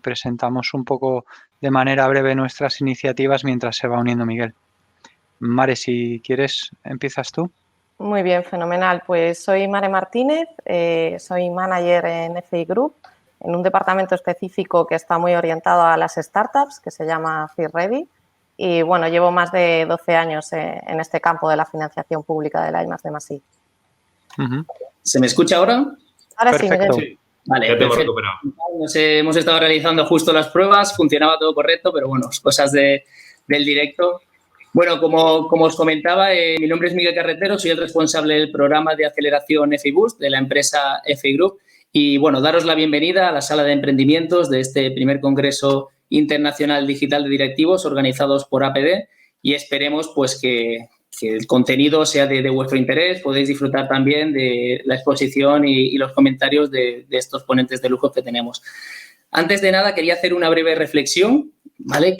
presentamos un poco de manera breve nuestras iniciativas mientras se va uniendo Miguel. Mare, si quieres, empiezas tú. Muy bien, fenomenal. Pues soy Mare Martínez, soy manager en FI Group, en un departamento específico que está muy orientado a las startups, que se llama FIReady. Y bueno, llevo más de 12 años en este campo de la financiación pública de la I+D+I. ¿Se me escucha ahora? Ahora Perfecto. sí, Miguel. Vale, ya te hemos perfecto. recuperado. Hemos estado realizando justo las pruebas, funcionaba todo correcto, pero bueno, cosas del directo. Bueno, como os comentaba, mi nombre es Miguel Carretero, soy el responsable del programa de aceleración FI Boost de la empresa FI Group y bueno, daros la bienvenida a la sala de emprendimientos de este primer Congreso Internacional Digital de Directivos organizados por APD y esperemos pues que el contenido sea de vuestro interés, podéis disfrutar también de la exposición y los comentarios de estos ponentes de lujo que tenemos. Antes de nada, quería hacer una breve reflexión, ¿vale?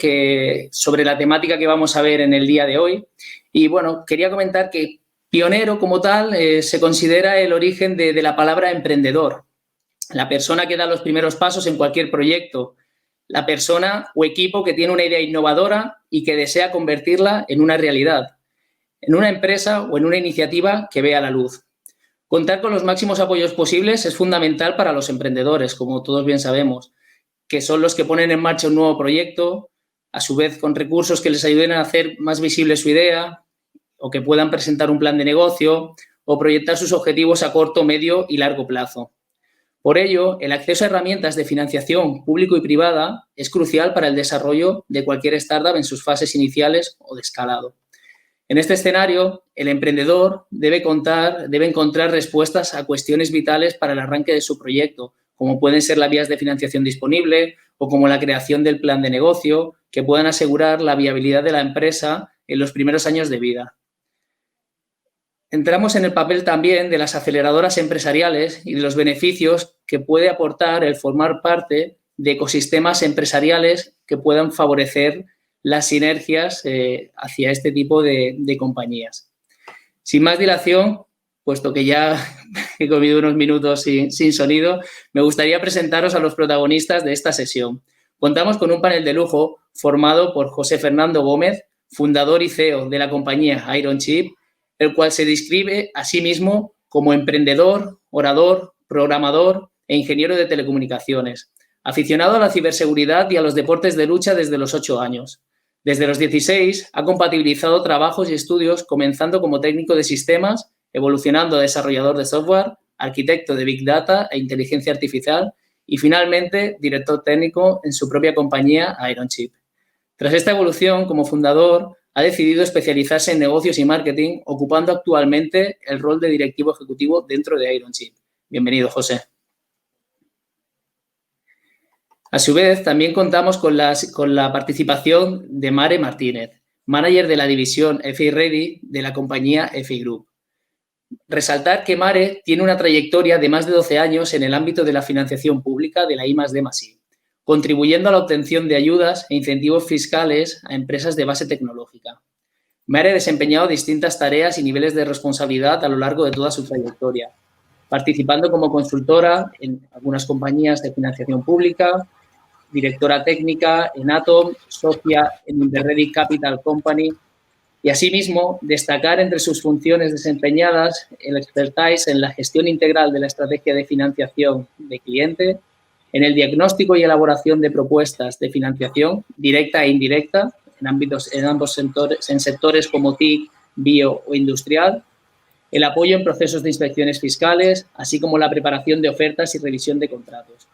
Sobre la temática que vamos a ver en el día de hoy. Y, bueno, quería comentar que pionero como tal se considera el origen de la palabra emprendedor. La persona que da los primeros pasos en cualquier proyecto. La persona o equipo que tiene una idea innovadora y que desea convertirla en una realidad. En una empresa o en una iniciativa que vea la luz. Contar con los máximos apoyos posibles es fundamental para los emprendedores, como todos bien sabemos, que son los que ponen en marcha un nuevo proyecto, a su vez con recursos que les ayuden a hacer más visible su idea o que puedan presentar un plan de negocio o proyectar sus objetivos a corto, medio y largo plazo. Por ello, el acceso a herramientas de financiación público y privada es crucial para el desarrollo de cualquier startup en sus fases iniciales o de escalado. En este escenario, el emprendedor debe encontrar respuestas a cuestiones vitales para el arranque de su proyecto, como pueden ser las vías de financiación disponible o como la creación del plan de negocio, que puedan asegurar la viabilidad de la empresa en los primeros años de vida. Entramos en el papel también de las aceleradoras empresariales y de los beneficios que puede aportar el formar parte de ecosistemas empresariales que puedan favorecer las sinergias hacia este tipo de compañías. Sin más dilación, puesto que ya he comido unos minutos sin sonido, me gustaría presentaros a los protagonistas de esta sesión. Contamos con un panel de lujo formado por José Fernando Gómez, fundador y CEO de la compañía Ironchip, el cual se describe a sí mismo como emprendedor, orador, programador e ingeniero de telecomunicaciones, aficionado a la ciberseguridad y a los deportes de lucha desde los 8 años. Desde los 16 ha compatibilizado trabajos y estudios comenzando como técnico de sistemas, evolucionando a desarrollador de software, arquitecto de Big Data e inteligencia artificial y finalmente director técnico en su propia compañía Ironchip. Tras esta evolución, como fundador, ha decidido especializarse en negocios y marketing, ocupando actualmente el rol de directivo ejecutivo dentro de Ironchip. Bienvenido, José. A su vez, también contamos con la participación de Mare Martínez, manager de la división FIReady de la compañía FI Group. Resaltar que Mare tiene una trayectoria de más de 12 años en el ámbito de la financiación pública de la I+D+I, contribuyendo a la obtención de ayudas e incentivos fiscales a empresas de base tecnológica. Mare ha desempeñado distintas tareas y niveles de responsabilidad a lo largo de toda su trayectoria, participando como consultora en algunas compañías de financiación pública, directora técnica en Atom, socia en Interready Capital Company y, asimismo, destacar entre sus funciones desempeñadas el expertise en la gestión integral de la estrategia de financiación de cliente, en el diagnóstico y elaboración de propuestas de financiación directa e indirecta en ambos sectores como TIC, bio o industrial, el apoyo en procesos de inspecciones fiscales, así como la preparación de ofertas y revisión de contratos.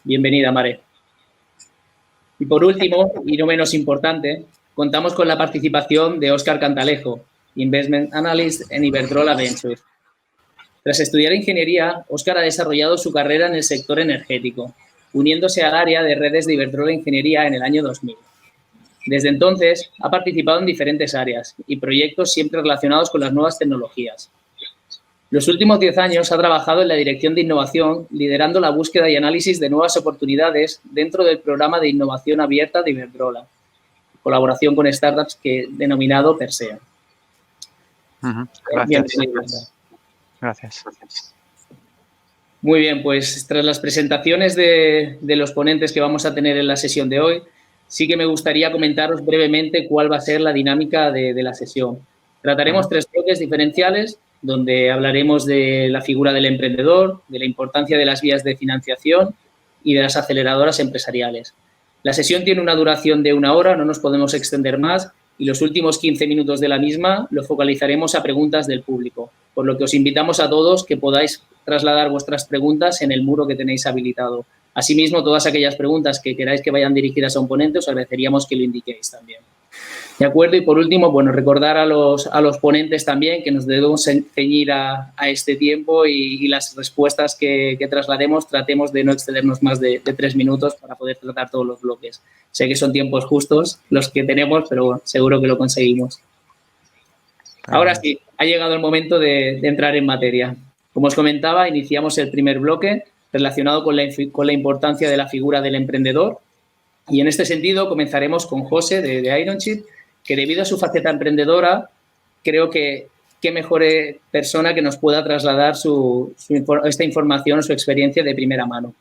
Bienvenida, Mare. Y por último, y no menos importante, contamos con la participación de Óscar Cantalejo, Investment Analyst en Iberdrola Ventures. Tras estudiar ingeniería, Óscar ha desarrollado su carrera en el sector energético, uniéndose al área de redes de Iberdrola Ingeniería en el año 2000. Desde entonces, ha participado en diferentes áreas y proyectos siempre relacionados con las nuevas tecnologías. Los últimos 10 años ha trabajado en la dirección de innovación, liderando la búsqueda y análisis de nuevas oportunidades dentro del programa de innovación abierta de Iberdrola, colaboración con startups denominado Persea. Gracias. Gracias. Muy bien, pues tras las presentaciones de los ponentes que vamos a tener en la sesión de hoy, sí que me gustaría comentaros brevemente cuál va a ser la dinámica de la sesión. Trataremos 3 bloques diferenciales, donde hablaremos de la figura del emprendedor, de la importancia de las vías de financiación y de las aceleradoras empresariales. La sesión tiene una duración de 1 hora, no nos podemos extender más, y los últimos 15 minutos de la misma los focalizaremos a preguntas del público, por lo que os invitamos a todos que podáis trasladar vuestras preguntas en el muro que tenéis habilitado. Asimismo, todas aquellas preguntas que queráis que vayan dirigidas a un ponente, os agradeceríamos que lo indiquéis también. ¿De acuerdo? Y por último, bueno, recordar a los ponentes también que nos debemos ceñir a este tiempo y las respuestas que traslademos, tratemos de no excedernos más de 3 minutos para poder tratar todos los bloques. Sé que son tiempos justos los que tenemos, pero bueno, seguro que lo conseguimos. Ahora sí, ha llegado el momento de entrar en materia. Como os comentaba, iniciamos el primer bloque relacionado con la importancia de la figura del emprendedor. Y en este sentido comenzaremos con José de Ironchip, que debido a su faceta emprendedora, creo que qué mejor persona que nos pueda trasladar esta información, su experiencia de primera mano.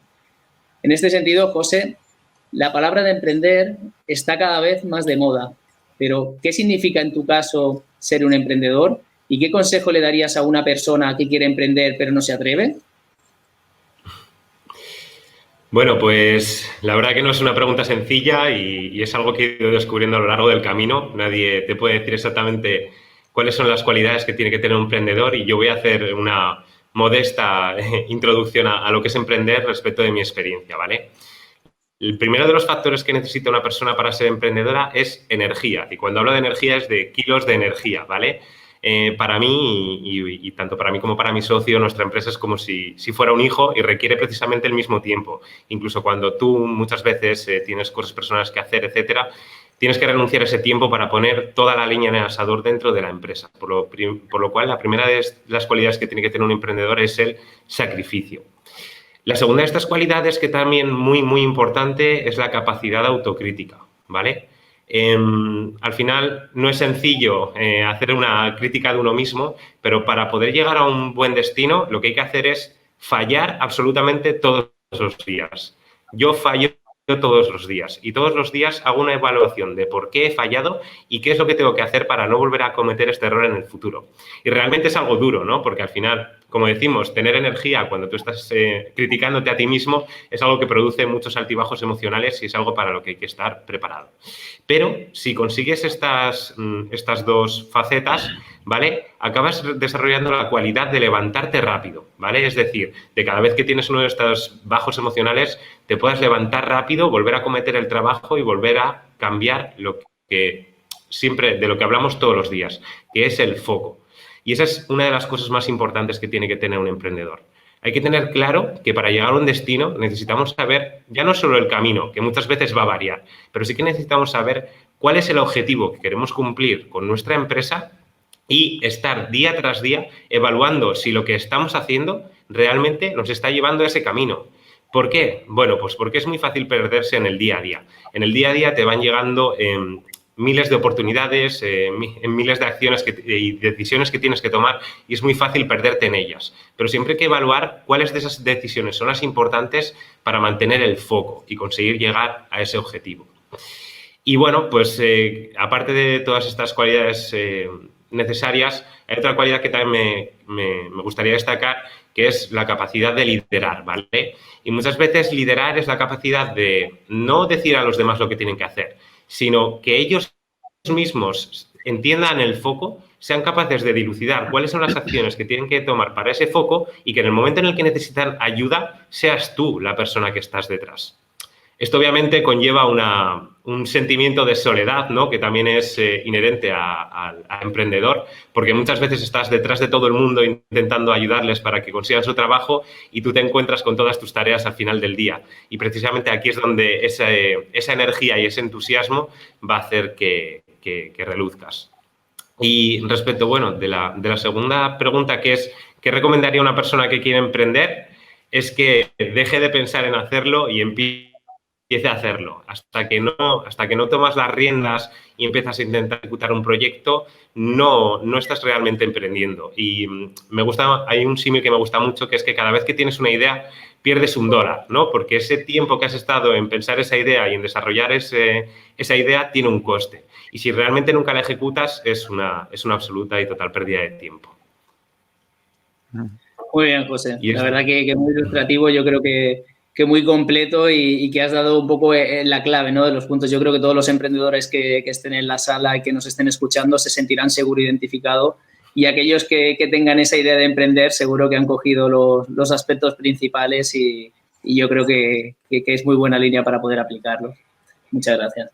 En este sentido, José, la palabra de emprender está cada vez más de moda, pero ¿qué significa en tu caso ser un emprendedor? ¿Y qué consejo le darías a una persona que quiere emprender pero no se atreve? Bueno, pues la verdad que no es una pregunta sencilla y es algo que he ido descubriendo a lo largo del camino. Nadie te puede decir exactamente cuáles son las cualidades que tiene que tener un emprendedor y yo voy a hacer una modesta introducción a lo que es emprender respecto de mi experiencia, ¿vale? El primero de los factores que necesita una persona para ser emprendedora es energía. Y cuando hablo de energía es de kilos de energía, ¿vale? Para mí y tanto para mí como para mi socio, nuestra empresa es como si fuera un hijo y requiere precisamente el mismo tiempo. Incluso cuando tú muchas veces tienes cosas personales que hacer, etcétera, tienes que renunciar a ese tiempo para poner toda la leña en el asador dentro de la empresa. Por lo cual, la primera de las cualidades que tiene que tener un emprendedor es el sacrificio. La segunda de estas cualidades, que también muy importante, es la capacidad autocrítica, ¿vale? Al final no es sencillo hacer una crítica de uno mismo, pero para poder llegar a un buen destino lo que hay que hacer es fallar absolutamente todos los días. Yo fallo todos los días y todos los días hago una evaluación de por qué he fallado y qué es lo que tengo que hacer para no volver a cometer este error en el futuro. Y realmente es algo duro, ¿no? Porque al final, como decimos, tener energía cuando tú estás criticándote a ti mismo es algo que produce muchos altibajos emocionales y es algo para lo que hay que estar preparado. Pero si consigues estas 2 facetas, ¿vale? Acabas desarrollando la cualidad de levantarte rápido, ¿vale? Es decir, de cada vez que tienes uno de estos bajos emocionales, te puedas levantar rápido, volver a cometer el trabajo y volver a cambiar lo que siempre, de lo que hablamos todos los días, que es el foco. Y esa es una de las cosas más importantes que tiene que tener un emprendedor. Hay que tener claro que para llegar a un destino necesitamos saber ya no solo el camino, que muchas veces va a variar, pero sí que necesitamos saber cuál es el objetivo que queremos cumplir con nuestra empresa y estar día tras día evaluando si lo que estamos haciendo realmente nos está llevando a ese camino. ¿Por qué? Bueno, pues porque es muy fácil perderse en el día a día. En el día a día te van llegando miles de oportunidades, miles de acciones y decisiones que tienes que tomar y es muy fácil perderte en ellas. Pero siempre hay que evaluar cuáles de esas decisiones son las importantes para mantener el foco y conseguir llegar a ese objetivo. Y bueno, pues aparte de todas estas cualidades necesarias, hay otra cualidad que también me gustaría destacar, que es la capacidad de liderar, ¿vale? Y muchas veces liderar es la capacidad de no decir a los demás lo que tienen que hacer, sino que ellos mismos entiendan el foco, sean capaces de dilucidar cuáles son las acciones que tienen que tomar para ese foco y que en el momento en el que necesitan ayuda, seas tú la persona que estás detrás. Esto obviamente conlleva un sentimiento de soledad, ¿no? Que también es inherente al emprendedor, porque muchas veces estás detrás de todo el mundo intentando ayudarles para que consigan su trabajo y tú te encuentras con todas tus tareas al final del día. Y precisamente aquí es donde esa energía y ese entusiasmo va a hacer que reluzcas. Y respecto, bueno, de la segunda pregunta, que es ¿qué recomendaría a una persona que quiere emprender? Es que deje de pensar en hacerlo y empiece empiece a hacerlo. Hasta que no tomas las riendas y empiezas a intentar ejecutar un proyecto, no estás realmente emprendiendo. Y hay un símil que me gusta mucho, que es que cada vez que tienes una idea, pierdes $1, ¿no? Porque ese tiempo que has estado en pensar esa idea y en desarrollar esa idea tiene un coste. Y si realmente nunca la ejecutas, es una absoluta y total pérdida de tiempo. Muy bien, José. Y la verdad que muy ilustrativo, yo creo que muy completo y que has dado un poco la clave, ¿no?, de los puntos. Yo creo que todos los emprendedores que estén en la sala y que nos estén escuchando se sentirán seguro identificados, y aquellos que tengan esa idea de emprender seguro que han cogido los aspectos principales y yo creo que es muy buena línea para poder aplicarlo. Muchas gracias.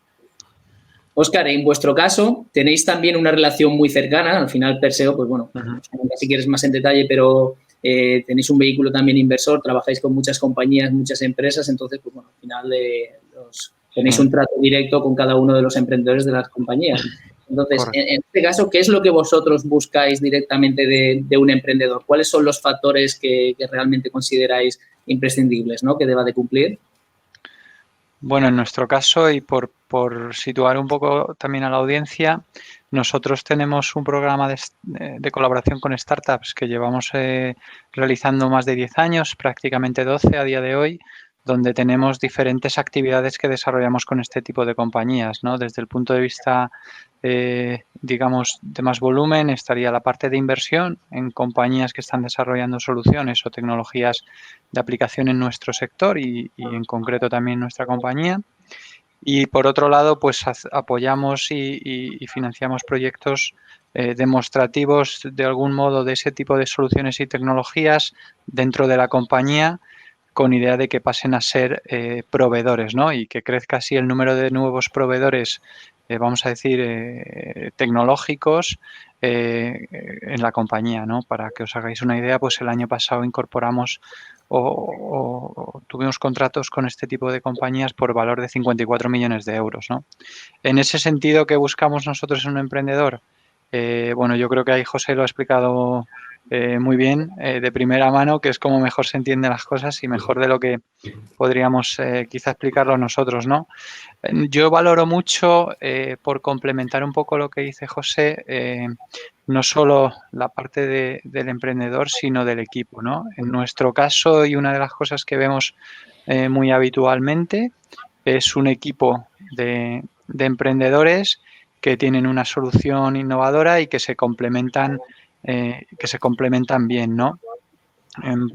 Óscar, en vuestro caso, tenéis también una relación muy cercana. Al final, Perseo, pues bueno, si quieres más en detalle, pero tenéis un vehículo también inversor, trabajáis con muchas compañías, muchas empresas, entonces, pues bueno, al final tenéis un trato directo con cada uno de los emprendedores de las compañías. Entonces, en este caso, ¿qué es lo que vosotros buscáis directamente de un emprendedor? ¿Cuáles son los factores que realmente consideráis imprescindibles, ¿no?, que deba de cumplir? Bueno, en nuestro caso, y por situar un poco también a la audiencia, nosotros tenemos un programa de colaboración con startups que llevamos realizando más de 10 años, prácticamente 12 a día de hoy, donde tenemos diferentes actividades que desarrollamos con este tipo de compañías, ¿no? Desde el punto de vista, digamos, de más volumen, estaría la parte de inversión en compañías que están desarrollando soluciones o tecnologías de aplicación en nuestro sector y en concreto también nuestra compañía. Y por otro lado, pues apoyamos y financiamos proyectos demostrativos de algún modo de ese tipo de soluciones y tecnologías dentro de la compañía, con idea de que pasen a ser proveedores, ¿no? Y que crezca así el número de nuevos proveedores, vamos a decir, tecnológicos en la compañía, ¿no? Para que os hagáis una idea, pues el año pasado incorporamos o tuvimos contratos con este tipo de compañías por valor de 54 millones de euros, ¿no? En ese sentido, ¿qué buscamos nosotros en un emprendedor? Bueno, yo creo que ahí José lo ha explicado muy bien, de primera mano, que es como mejor se entienden las cosas y mejor de lo que podríamos quizá explicarlo nosotros, ¿no? Yo valoro mucho, por complementar un poco lo que dice José, no solo la parte del emprendedor, sino del equipo, ¿no? En nuestro caso, y una de las cosas que vemos muy habitualmente, es un equipo de emprendedores que tienen una solución innovadora y que se complementan bien, ¿no? En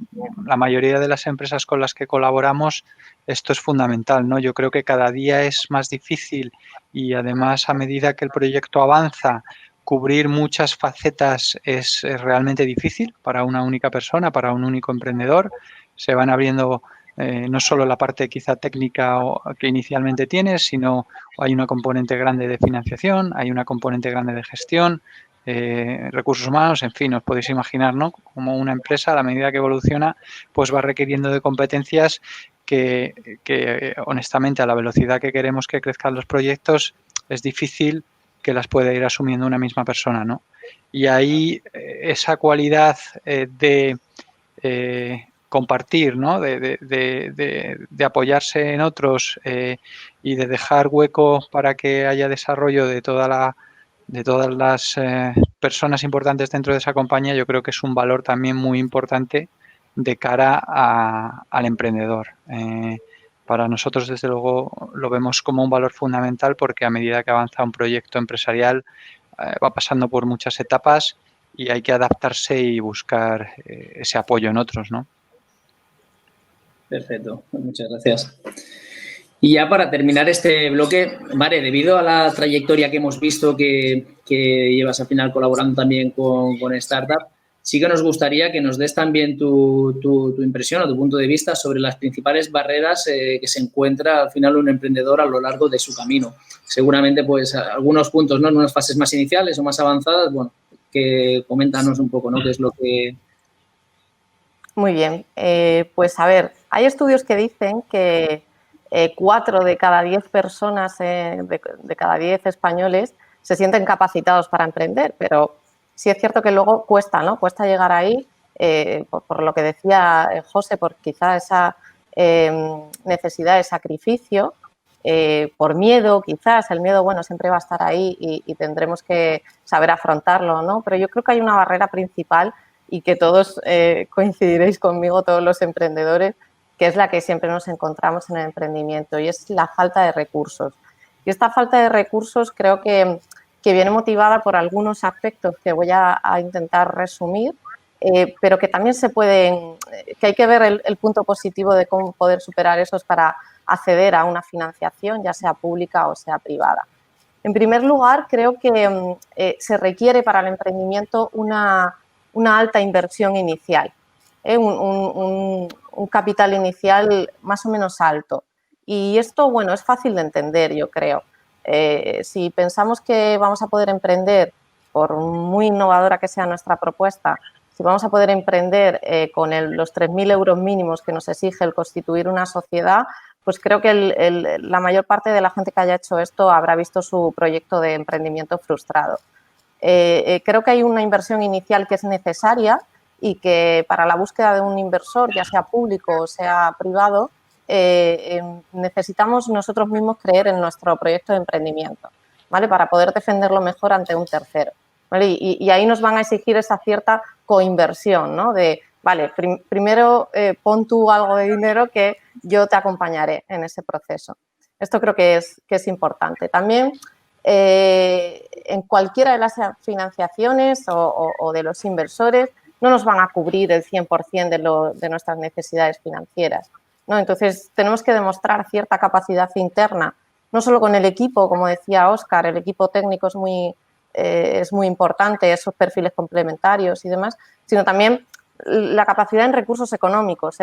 la mayoría de las empresas con las que colaboramos esto es fundamental, ¿no? Yo creo que cada día es más difícil y además a medida que el proyecto avanza, cubrir muchas facetas es realmente difícil para una única persona, para un único emprendedor. Se van abriendo no solo la parte quizá técnica que inicialmente tienes, sino hay una componente grande de financiación, hay una componente grande de gestión, recursos humanos, en fin, os podéis imaginar, ¿no? Como una empresa, a la medida que evoluciona, pues va requiriendo de competencias que honestamente, a la velocidad que queremos que crezcan los proyectos, es difícil que las pueda ir asumiendo una misma persona, ¿no? Y ahí esa cualidad de compartir, ¿no? De apoyarse en otros y de dejar hueco para que haya desarrollo de todas las personas importantes dentro de esa compañía, yo creo que es un valor también muy importante de cara al emprendedor. Para nosotros, desde luego, lo vemos como un valor fundamental porque a medida que avanza un proyecto empresarial va pasando por muchas etapas y hay que adaptarse y buscar ese apoyo en otros, ¿no? Perfecto, muchas gracias. Y ya para terminar este bloque, Mare, debido a la trayectoria que hemos visto que llevas al final colaborando también con Startup, sí que nos gustaría que nos des también tu impresión o tu punto de vista sobre las principales barreras que se encuentra al final un emprendedor a lo largo de su camino. Seguramente, pues, algunos puntos, ¿no?, en unas fases más iniciales o más avanzadas, bueno, que coméntanos un poco, ¿no?, qué es lo que... Muy bien, pues a ver, hay estudios que dicen que 4 de cada 10 personas, de cada 10 españoles, se sienten capacitados para emprender, pero sí es cierto que luego cuesta, ¿no? Cuesta llegar ahí, por lo que decía José, por quizá esa necesidad de sacrificio, por miedo quizás, el miedo, bueno, siempre va a estar ahí y tendremos que saber afrontarlo, ¿no? Pero yo creo que hay una barrera principal y que todos coincidiréis conmigo, todos los emprendedores, que es la que siempre nos encontramos en el emprendimiento y es la falta de recursos. Y esta falta de recursos creo que viene motivada por algunos aspectos que voy a intentar resumir, pero que también que hay que ver el punto positivo de cómo poder superar esos para acceder a una financiación, ya sea pública o sea privada. En primer lugar, creo que se requiere para el emprendimiento una alta inversión inicial, un capital inicial más o menos alto. Y esto, bueno, es fácil de entender, yo creo. Si pensamos que vamos a poder emprender, por muy innovadora que sea nuestra propuesta, si vamos a poder emprender con los 3.000 euros mínimos que nos exige el constituir una sociedad, pues creo que la mayor parte de la gente que haya hecho esto habrá visto su proyecto de emprendimiento frustrado. Creo que hay una inversión inicial que es necesaria y que para la búsqueda de un inversor, ya sea público o sea privado, necesitamos nosotros mismos creer en nuestro proyecto de emprendimiento, ¿vale? Para poder defenderlo mejor ante un tercero, ¿vale? Y ahí nos van a exigir esa cierta coinversión, ¿no? De, vale, primero pon tú algo de dinero que yo te acompañaré en ese proceso. Esto creo que es importante. También en cualquiera de las financiaciones o de los inversores no nos van a cubrir el 100% de nuestras necesidades financieras, ¿no? Entonces, tenemos que demostrar cierta capacidad interna, no solo con el equipo, como decía Óscar, el equipo técnico es muy importante, esos perfiles complementarios y demás, sino también la capacidad en recursos económicos.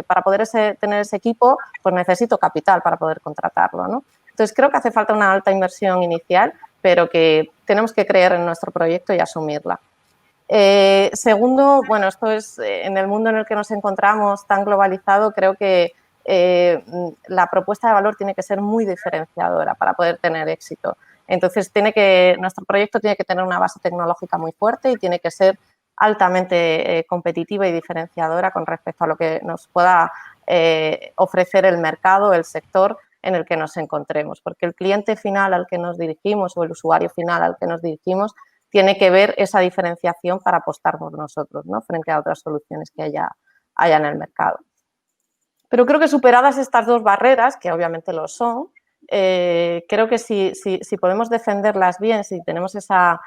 Para poder tener ese equipo, pues necesito capital para poder contratarlo, ¿no? Entonces, creo que hace falta una alta inversión inicial, pero que tenemos que creer en nuestro proyecto y asumirla. Segundo, bueno, esto es en el mundo en el que nos encontramos tan globalizado, creo que la propuesta de valor tiene que ser muy diferenciadora para poder tener éxito. Entonces, nuestro proyecto tiene que tener una base tecnológica muy fuerte y tiene que ser altamente competitiva y diferenciadora con respecto a lo que nos pueda ofrecer el mercado, el sector en el que nos encontremos, porque el cliente final al que nos dirigimos o el usuario final al que nos dirigimos tiene que ver esa diferenciación para apostar por nosotros, ¿no? Frente a otras soluciones que haya en el mercado. Pero creo que superadas estas dos barreras, que obviamente lo son, creo que si podemos defenderlas bien, si tenemos esa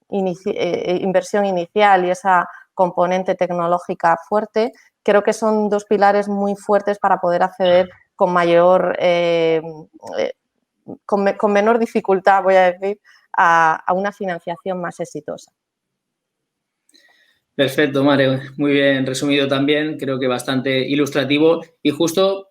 inversión inicial y esa componente tecnológica fuerte, creo que son dos pilares muy fuertes para poder acceder con menor dificultad, voy a decir, a una financiación más exitosa. Perfecto, Mare, muy bien resumido también, creo que bastante ilustrativo y justo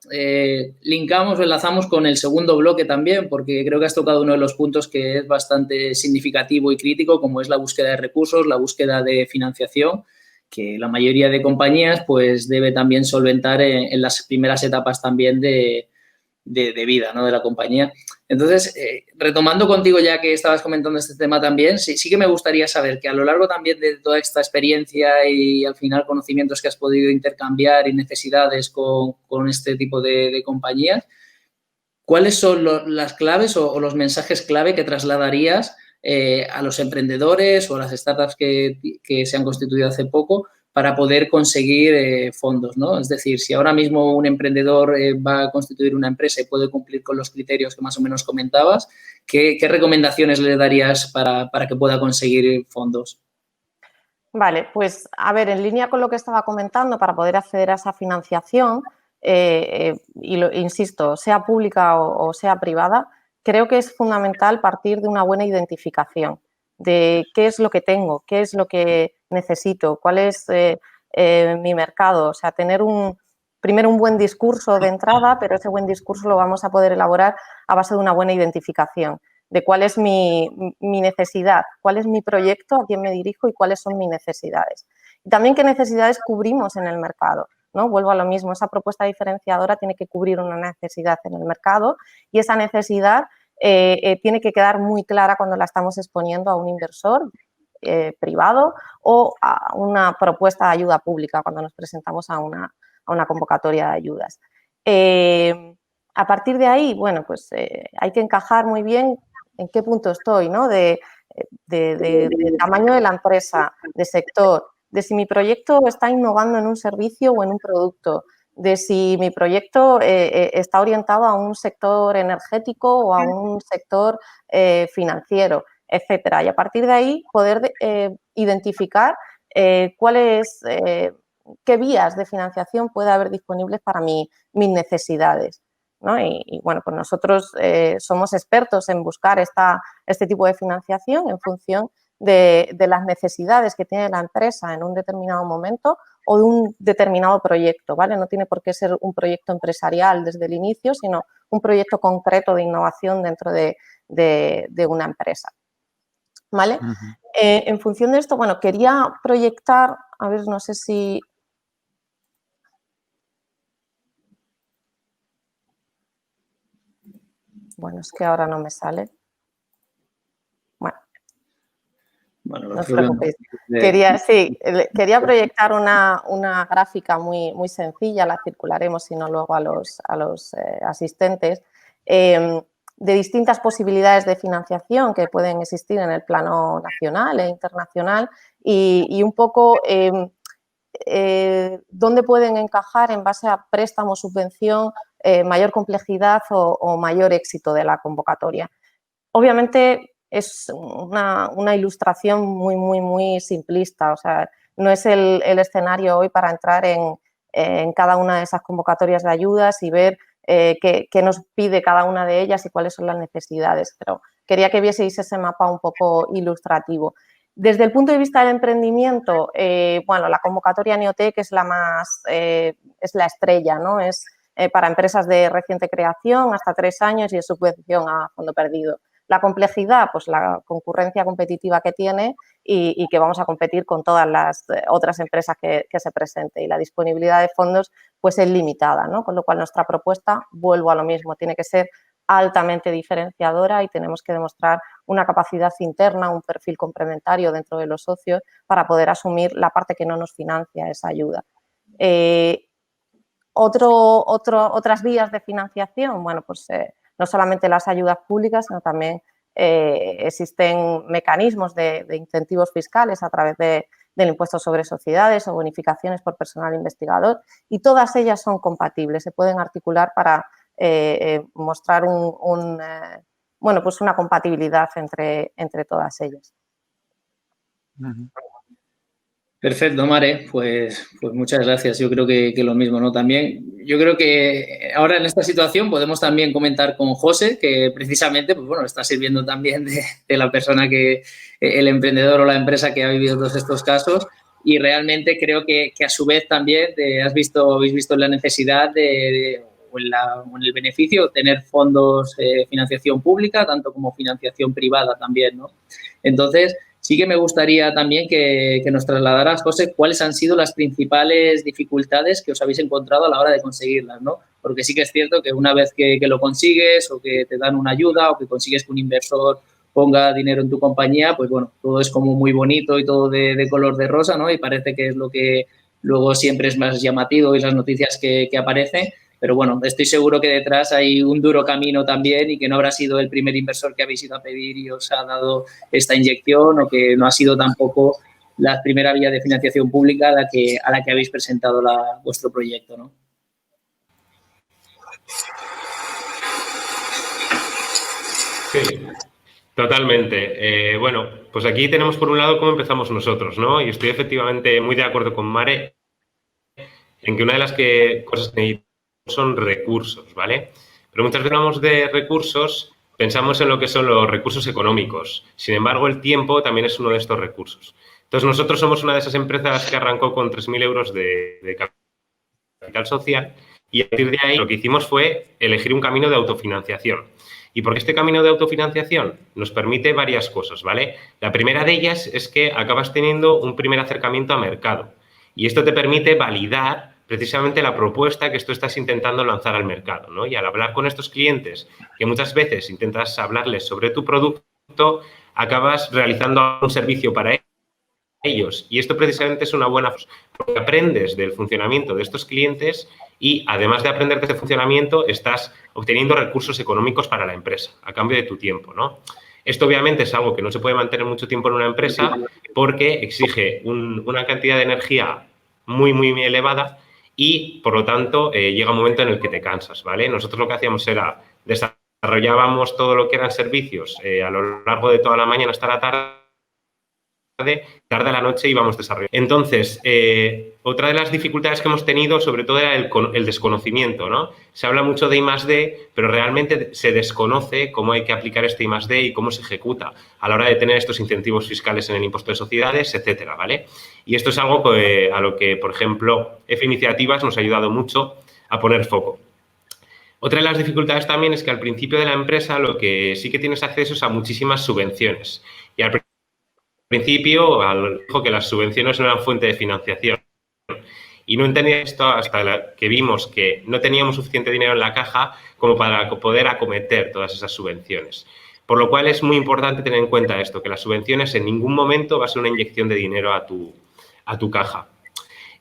linkamos o enlazamos con el segundo bloque también, porque creo que has tocado uno de los puntos que es bastante significativo y crítico, como es la búsqueda de recursos, la búsqueda de financiación, que la mayoría de compañías pues debe también solventar en las primeras etapas también de vida, ¿no? De la compañía. Entonces, retomando contigo ya que estabas comentando este tema también, sí que me gustaría saber que a lo largo también de toda esta experiencia y al final conocimientos que has podido intercambiar y necesidades con este tipo de compañías, ¿cuáles son las claves o los mensajes clave que trasladarías a los emprendedores o a las startups que se han constituido hace poco para poder conseguir fondos, ¿no? Es decir, si ahora mismo un emprendedor va a constituir una empresa y puede cumplir con los criterios que más o menos comentabas, ¿qué recomendaciones le darías para que pueda conseguir fondos? Vale, pues a ver, en línea con lo que estaba comentando, para poder acceder a esa financiación, insisto, sea pública o sea privada, creo que es fundamental partir de una buena identificación de qué es lo que tengo, qué es lo que necesito, cuál es mi mercado. O sea, tener primero un buen discurso de entrada, pero ese buen discurso lo vamos a poder elaborar a base de una buena identificación de cuál es mi necesidad, cuál es mi proyecto, a quién me dirijo y cuáles son mis necesidades. Y también qué necesidades cubrimos en el mercado, ¿no? Vuelvo a lo mismo, esa propuesta diferenciadora tiene que cubrir una necesidad en el mercado y esa necesidad tiene que quedar muy clara cuando la estamos exponiendo a un inversor privado o a una propuesta de ayuda pública cuando nos presentamos a a una convocatoria de ayudas. A partir de ahí, bueno, pues hay que encajar muy bien en qué punto estoy, ¿no? De tamaño de la empresa, de sector, de si mi proyecto está innovando en un servicio o en un producto, de si mi proyecto está orientado a un sector energético o a un sector financiero, etcétera. Y a partir de ahí poder identificar qué vías de financiación puede haber disponibles para mis necesidades, ¿no? Y bueno, pues nosotros somos expertos en buscar este tipo de financiación en función de las necesidades que tiene la empresa en un determinado momento o de un determinado proyecto, ¿vale? No tiene por qué ser un proyecto empresarial desde el inicio, sino un proyecto concreto de innovación dentro de una empresa, ¿vale? En función de esto, bueno, quería proyectar, a ver, no sé si... Bueno, es que ahora no me sale. Bueno, no os preocupéis. Quería proyectar una gráfica muy sencilla, la circularemos si no luego a los asistentes, de distintas posibilidades de financiación que pueden existir en el plano nacional e internacional y un poco dónde pueden encajar en base a préstamo, subvención, mayor complejidad o mayor éxito de la convocatoria. Obviamente es una ilustración muy simplista, o sea, no es el escenario hoy para entrar en cada una de esas convocatorias de ayudas y ver qué nos pide cada una de ellas y cuáles son las necesidades, pero quería que vieseis ese mapa un poco ilustrativo. Desde el punto de vista del emprendimiento, bueno, la convocatoria Neotec es es la estrella, ¿no? Es para empresas de reciente creación hasta 3 años y es subvención a fondo perdido. La complejidad, pues la concurrencia competitiva que tiene y que vamos a competir con todas las otras empresas que se presenten. Y la disponibilidad de fondos, pues es limitada, ¿no? Con lo cual nuestra propuesta, vuelvo a lo mismo, tiene que ser altamente diferenciadora y tenemos que demostrar una capacidad interna, un perfil complementario dentro de los socios para poder asumir la parte que no nos financia esa ayuda. Otras vías de financiación, bueno, pues no solamente las ayudas públicas, sino también existen mecanismos de incentivos fiscales a través del impuesto sobre sociedades o bonificaciones por personal investigador y todas ellas son compatibles, se pueden articular para mostrar bueno, pues una compatibilidad entre todas ellas. Perfecto, Mare, pues muchas gracias. Yo creo que lo mismo, ¿no? También, yo creo que ahora en esta situación podemos también comentar con José, que precisamente, pues bueno, está sirviendo también de la persona el emprendedor o la empresa que ha vivido todos estos casos y realmente creo que a su vez también habéis visto la necesidad o en el beneficio de tener fondos, financiación pública, tanto como financiación privada también, ¿no? Entonces, sí que me gustaría también que nos trasladaras, José, cuáles han sido las principales dificultades que os habéis encontrado a la hora de conseguirlas, ¿no? Porque sí que es cierto que una vez que lo consigues o que te dan una ayuda o que consigues que un inversor ponga dinero en tu compañía, pues bueno, todo es como muy bonito y todo de color de rosa, ¿no? Y parece que es lo que luego siempre es más llamativo y las noticias que aparecen. Pero bueno, estoy seguro que detrás hay un duro camino también y que no habrá sido el primer inversor que habéis ido a pedir y os ha dado esta inyección o que no ha sido tampoco la primera vía de financiación pública a la que habéis presentado vuestro proyecto, ¿no? Sí, totalmente. Bueno, pues aquí tenemos por un lado cómo empezamos nosotros, ¿no? Y estoy efectivamente muy de acuerdo con Mare en que una de las cosas que necesitamos son recursos, ¿vale? Pero muchas veces hablamos de recursos, pensamos en lo que son los recursos económicos. Sin embargo, el tiempo también es uno de estos recursos. Entonces, nosotros somos una de esas empresas que arrancó con 3.000 euros de capital social y a partir de ahí lo que hicimos fue elegir un camino de autofinanciación. ¿Y por qué este camino de autofinanciación? Nos permite varias cosas, ¿vale? La primera de ellas es que acabas teniendo un primer acercamiento a mercado y esto te permite validar precisamente la propuesta que tú estás intentando lanzar al mercado, ¿no? Y al hablar con estos clientes, que muchas veces intentas hablarles sobre tu producto, acabas realizando un servicio para ellos. Y esto precisamente es una buena cosa, porque aprendes del funcionamiento de estos clientes y, además de aprender de este funcionamiento, estás obteniendo recursos económicos para la empresa a cambio de tu tiempo, ¿no? Esto obviamente es algo que no se puede mantener mucho tiempo en una empresa porque exige una cantidad de energía muy, muy, muy elevada y, por lo tanto, llega un momento en el que te cansas, ¿vale? Nosotros lo que hacíamos era desarrollábamos todo lo que eran servicios a lo largo de toda la mañana hasta la tarde a la noche íbamos desarrollando. Entonces, otra de las dificultades que hemos tenido, sobre todo, era el desconocimiento, ¿no? Se habla mucho de I+D, pero realmente se desconoce cómo hay que aplicar este I+D y cómo se ejecuta a la hora de tener estos incentivos fiscales en el impuesto de sociedades, etcétera, ¿vale? Y esto es algo a lo que, por ejemplo, F Iniciativas nos ha ayudado mucho a poner foco. Otra de las dificultades también es que al principio de la empresa lo que sí que tienes acceso es a muchísimas subvenciones. Y al principio dijo que las subvenciones no eran fuente de financiación. Y no entendía esto hasta que vimos que no teníamos suficiente dinero en la caja como para poder acometer todas esas subvenciones. Por lo cual es muy importante tener en cuenta esto, que las subvenciones en ningún momento va a ser una inyección de dinero a tu caja.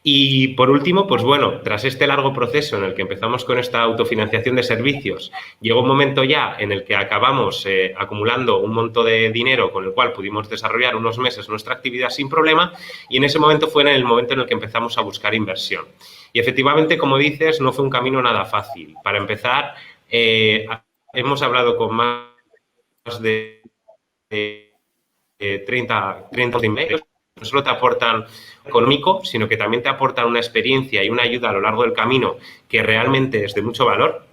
Y por último, pues bueno, tras este largo proceso en el que empezamos con esta autofinanciación de servicios, llegó un momento ya en el que acabamos acumulando un monto de dinero con el cual pudimos desarrollar unos meses nuestra actividad sin problema, y en ese momento fue en el momento en el que empezamos a buscar inversión. Y efectivamente, como dices, no fue un camino nada fácil. Para empezar, hemos hablado con más de 30 emails. No solo te aportan económico, sino que también te aportan una experiencia y una ayuda a lo largo del camino que realmente es de mucho valor.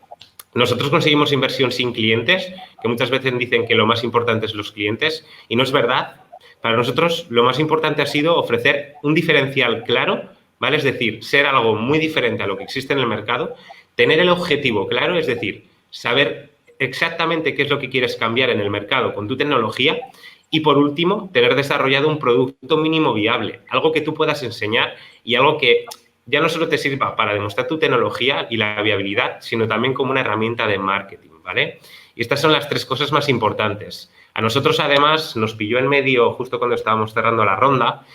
Nosotros conseguimos inversión sin clientes, que muchas veces dicen que lo más importante es los clientes, y no es verdad. Para nosotros lo más importante ha sido ofrecer un diferencial claro, ¿vale? Es decir, ser algo muy diferente a lo que existe en el mercado, tener el objetivo claro, es decir, saber exactamente qué es lo que quieres cambiar en el mercado con tu tecnología. Y, por último, tener desarrollado un producto mínimo viable, algo que tú puedas enseñar y algo que ya no solo te sirva para demostrar tu tecnología y la viabilidad, sino también como una herramienta de marketing, ¿vale? Y estas son las tres cosas más importantes. A nosotros, además, nos pilló en medio, justo cuando estábamos cerrando la ronda,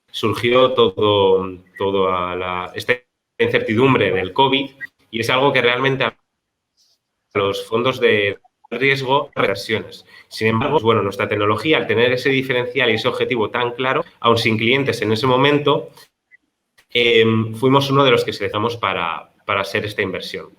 surgió toda esta incertidumbre del COVID, y es algo que realmente a los fondos de riesgo reversiones. Sin embargo, pues bueno, nuestra tecnología, al tener ese diferencial y ese objetivo tan claro, aun sin clientes en ese momento, fuimos uno de los que seleccionamos para hacer esta inversión.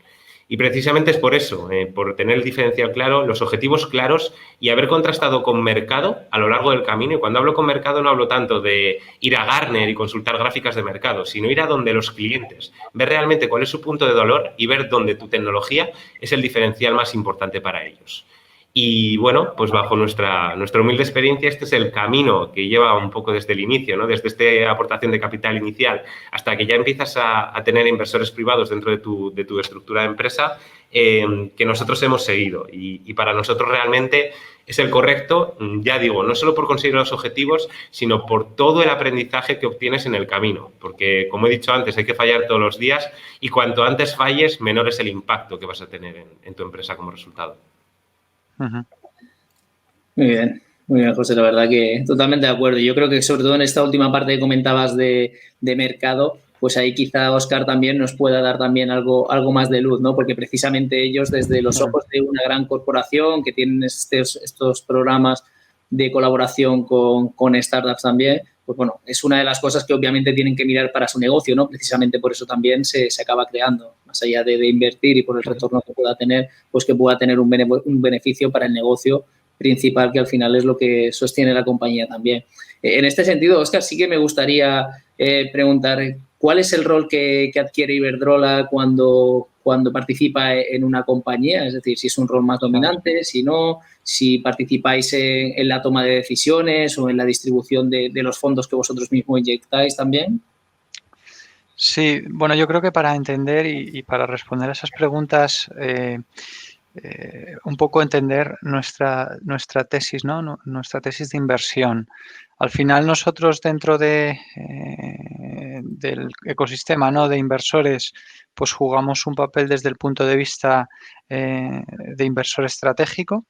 Y precisamente es por eso, por tener el diferencial claro, los objetivos claros y haber contrastado con mercado a lo largo del camino. Y cuando hablo con mercado no hablo tanto de ir a Gartner y consultar gráficas de mercado, sino ir a donde los clientes, ver realmente cuál es su punto de dolor y ver dónde tu tecnología es el diferencial más importante para ellos. Y bueno, pues bajo nuestra humilde experiencia, este es el camino que lleva un poco desde el inicio, ¿no? Desde esta aportación de capital inicial hasta que ya empiezas a tener inversores privados dentro de tu estructura de empresa, que nosotros hemos seguido. Y para nosotros realmente es el correcto, ya digo, no solo por conseguir los objetivos, sino por todo el aprendizaje que obtienes en el camino. Porque, como he dicho antes, hay que fallar todos los días y cuanto antes falles, menor es el impacto que vas a tener en tu empresa como resultado. Muy bien, José, la verdad que totalmente de acuerdo. Yo creo que sobre todo en esta última parte que comentabas de mercado, pues ahí quizá Óscar también nos pueda dar también algo más de luz, ¿no? Porque precisamente ellos desde los ojos de una gran corporación que tienen estos programas de colaboración con startups también, pues bueno, es una de las cosas que obviamente tienen que mirar para su negocio, ¿no? Precisamente por eso también se acaba creando, más allá de invertir y por el retorno que pueda tener, pues que pueda tener un beneficio para el negocio principal, que al final es lo que sostiene la compañía también. En este sentido, Óscar, sí que me gustaría preguntar cuál es el rol que adquiere Iberdrola cuando participa en una compañía, es decir, si es un rol más dominante, si no, si participáis en la toma de decisiones o en la distribución de los fondos que vosotros mismos inyectáis también. Sí, bueno, yo creo que para entender y para responder a esas preguntas, un poco entender nuestra tesis, ¿no? Nuestra tesis de inversión. Al final nosotros dentro del ecosistema, ¿no?, de inversores, pues jugamos un papel desde el punto de vista de inversor estratégico,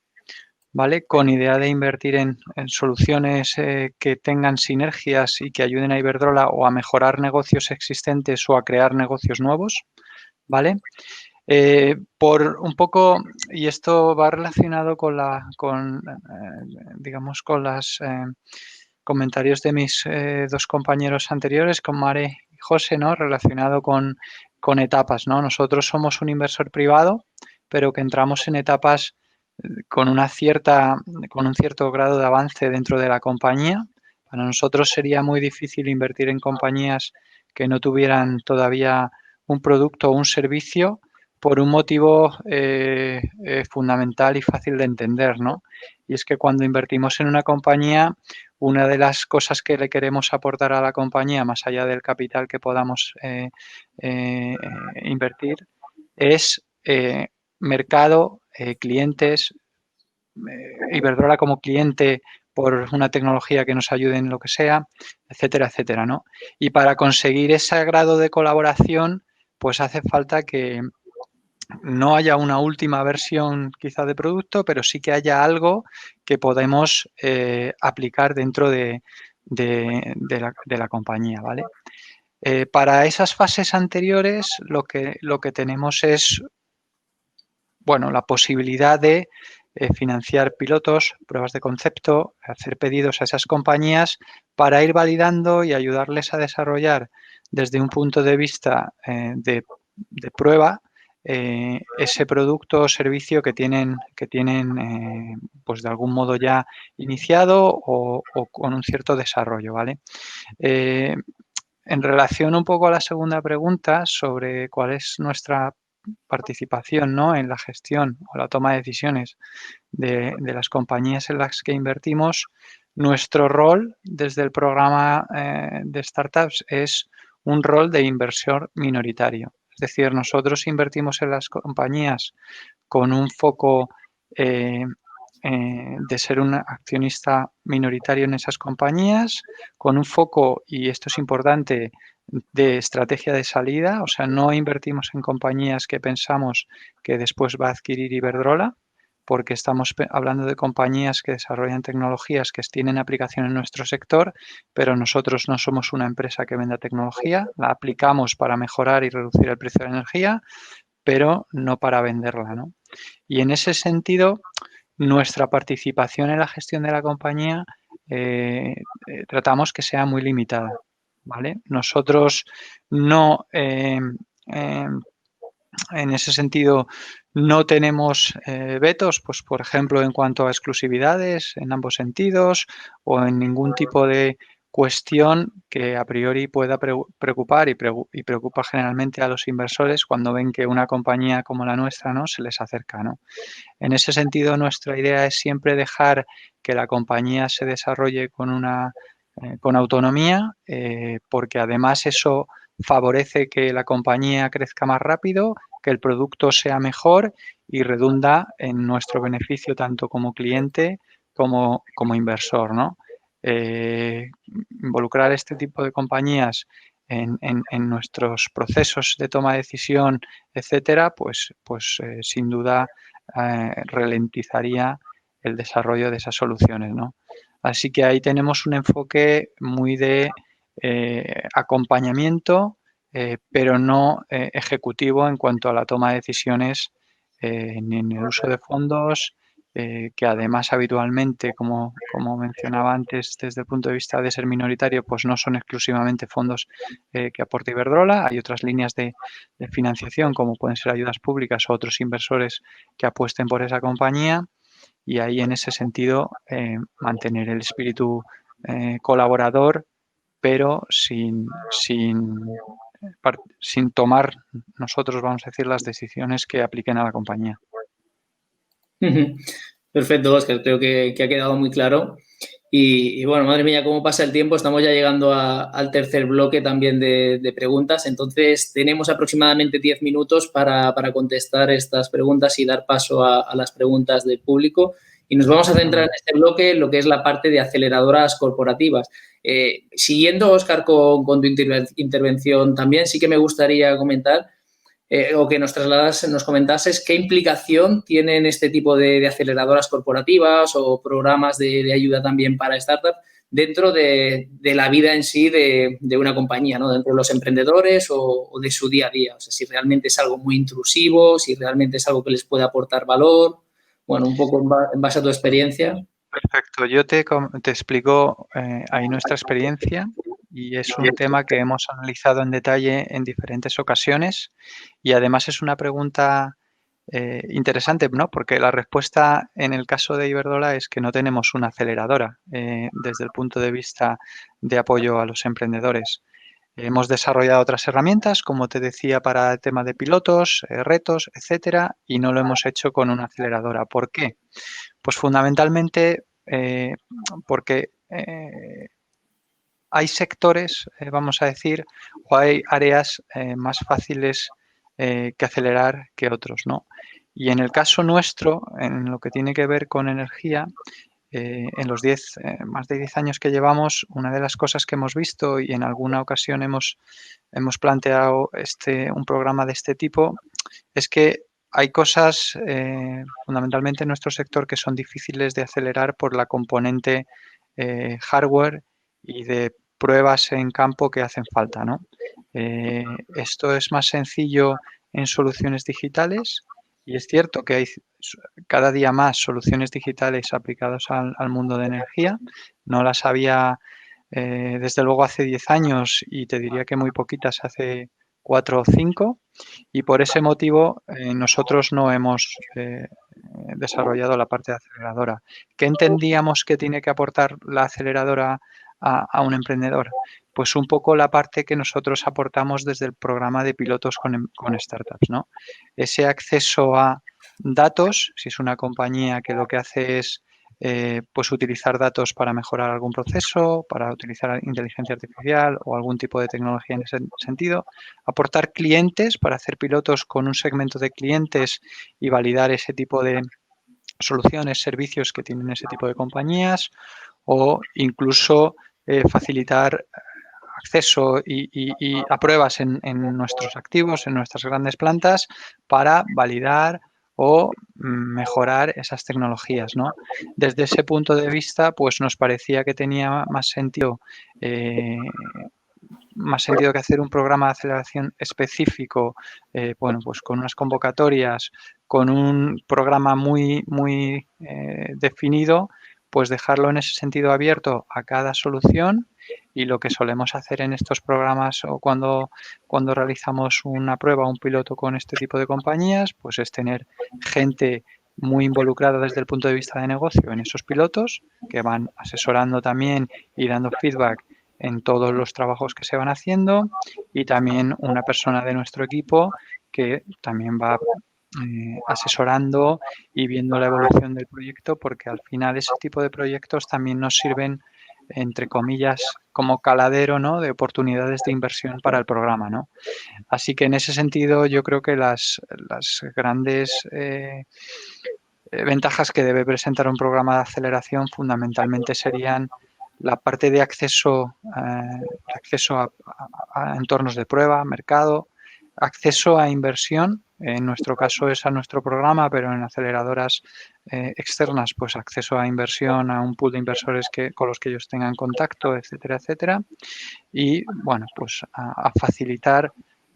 ¿vale? Con idea de invertir en soluciones que tengan sinergias y que ayuden a Iberdrola o a mejorar negocios existentes o a crear negocios nuevos, ¿vale? Por un poco, y esto va relacionado digamos, con los comentarios de mis dos compañeros anteriores, con Mare y José, ¿no? Relacionado con etapas, ¿no? Nosotros somos un inversor privado, pero que entramos en etapas con un cierto grado de avance dentro de la compañía. Para nosotros sería muy difícil invertir en compañías que no tuvieran todavía un producto o un servicio por un motivo fundamental y fácil de entender, ¿no? Y es que cuando invertimos en una compañía, una de las cosas que le queremos aportar a la compañía, más allá del capital que podamos invertir, es mercado, clientes, Iberdrola como cliente por una tecnología que nos ayude en lo que sea, etcétera, etcétera, ¿no? Y para conseguir ese grado de colaboración, pues hace falta que no haya una última versión quizá de producto, pero sí que haya algo que podemos aplicar dentro de la compañía, ¿vale? Para esas fases anteriores lo que tenemos es, bueno, la posibilidad de financiar pilotos, pruebas de concepto, hacer pedidos a esas compañías para ir validando y ayudarles a desarrollar desde un punto de vista de prueba ese producto o servicio que tienen pues de algún modo ya iniciado o con un cierto desarrollo, ¿vale? En relación un poco a la segunda pregunta sobre cuál es nuestra participación, ¿no?, en la gestión o la toma de decisiones de las compañías en las que invertimos, nuestro rol desde el programa de startups es un rol de inversor minoritario. Es decir, nosotros invertimos en las compañías con un foco de ser un accionista minoritario en esas compañías, con un foco, y esto es importante, de estrategia de salida, o sea, no invertimos en compañías que pensamos que después va a adquirir Iberdrola, porque estamos hablando de compañías que desarrollan tecnologías que tienen aplicación en nuestro sector, pero nosotros no somos una empresa que venda tecnología, la aplicamos para mejorar y reducir el precio de la energía, pero no para venderla, ¿no? Y en ese sentido, nuestra participación en la gestión de la compañía tratamos que sea muy limitada, ¿vale? Nosotros no, en ese sentido, no tenemos vetos, pues por ejemplo, en cuanto a exclusividades en ambos sentidos o en ningún tipo de cuestión que a priori pueda preocupar y preocupa generalmente a los inversores cuando ven que una compañía como la nuestra, ¿no?, se les acerca, ¿no? En ese sentido, nuestra idea es siempre dejar que la compañía se desarrolle con autonomía, porque además eso favorece que la compañía crezca más rápido, que el producto sea mejor y redunda en nuestro beneficio tanto como cliente como inversor, ¿no? Involucrar este tipo de compañías en nuestros procesos de toma de decisión, etcétera, pues sin duda ralentizaría el desarrollo de esas soluciones, ¿no? Así que ahí tenemos un enfoque muy de acompañamiento, pero no ejecutivo en cuanto a la toma de decisiones ni en el uso de fondos, que además habitualmente, como mencionaba antes, desde el punto de vista de ser minoritario, pues no son exclusivamente fondos que aporta Iberdrola. Hay otras líneas de financiación, como pueden ser ayudas públicas o otros inversores que apuesten por esa compañía. Y ahí, en ese sentido, mantener el espíritu colaborador, pero sin tomar nosotros, vamos a decir, las decisiones que apliquen a la compañía. Perfecto, Óscar, creo que ha quedado muy claro. Y bueno, madre mía, cómo pasa el tiempo. Estamos ya llegando al tercer bloque también de preguntas. Entonces, tenemos aproximadamente 10 minutos para contestar estas preguntas y dar paso a las preguntas del público. Y nos vamos a centrar en este bloque en lo que es la parte de aceleradoras corporativas. Siguiendo, Óscar, con tu intervención también, sí que me gustaría comentar o que nos comentases qué implicación tienen este tipo de aceleradoras corporativas o programas de ayuda también para startups dentro de la vida en sí de una compañía, ¿no? Dentro de los emprendedores o de su día a día. O sea, si realmente es algo muy intrusivo, si realmente es algo que les puede aportar valor. Bueno, un poco en base a tu experiencia. Perfecto. Yo te explico ahí nuestra experiencia y es un tema que hemos analizado en detalle en diferentes ocasiones y además es una pregunta interesante, ¿no? Porque la respuesta en el caso de Iberdrola es que no tenemos una aceleradora desde el punto de vista de apoyo a los emprendedores. Hemos desarrollado otras herramientas, como te decía, para el tema de pilotos, retos, etcétera, y no lo hemos hecho con una aceleradora. ¿Por qué? Pues fundamentalmente porque hay sectores, vamos a decir, o hay áreas más fáciles que acelerar que otros, ¿no? Y en el caso nuestro, en lo que tiene que ver con energía, en los más de 10 años que llevamos, una de las cosas que hemos visto y en alguna ocasión hemos planteado un programa de este tipo es que hay cosas, fundamentalmente en nuestro sector, que son difíciles de acelerar por la componente hardware y de pruebas en campo que hacen falta, ¿no? Esto es más sencillo en soluciones digitales y es cierto que hay cada día más soluciones digitales aplicadas al mundo de energía. No las había desde luego hace 10 años y te diría que muy poquitas hace 4 o 5 y por ese motivo nosotros no hemos desarrollado la parte de aceleradora. ¿Qué entendíamos que tiene que aportar la aceleradora a un emprendedor? Pues un poco la parte que nosotros aportamos desde el programa de pilotos con startups, ¿no? Ese acceso a datos, si es una compañía que lo que hace es pues utilizar datos para mejorar algún proceso, para utilizar inteligencia artificial o algún tipo de tecnología en ese sentido, aportar clientes para hacer pilotos con un segmento de clientes y validar ese tipo de soluciones, servicios que tienen ese tipo de compañías o incluso facilitar acceso y a pruebas en nuestros activos, en nuestras grandes plantas para validar o mejorar esas tecnologías, ¿no? Desde ese punto de vista, pues nos parecía que tenía más sentido que hacer un programa de aceleración específico, bueno, pues con unas convocatorias, con un programa muy definido, pues dejarlo en ese sentido abierto a cada solución y lo que solemos hacer en estos programas o cuando realizamos una prueba o un piloto con este tipo de compañías, pues es tener gente muy involucrada desde el punto de vista de negocio en esos pilotos que van asesorando también y dando feedback en todos los trabajos que se van haciendo y también una persona de nuestro equipo que también va asesorando y viendo la evolución del proyecto porque al final ese tipo de proyectos también nos sirven entre comillas como caladero, ¿no? De oportunidades de inversión para el programa, ¿no? Así que en ese sentido yo creo que las grandes ventajas que debe presentar un programa de aceleración fundamentalmente serían la parte de acceso a entornos de prueba, mercado, acceso a inversión, en nuestro caso es a nuestro programa, pero en aceleradoras externas, pues acceso a inversión, a un pool de inversores con los que ellos tengan contacto, etcétera, etcétera. Y bueno, pues a facilitar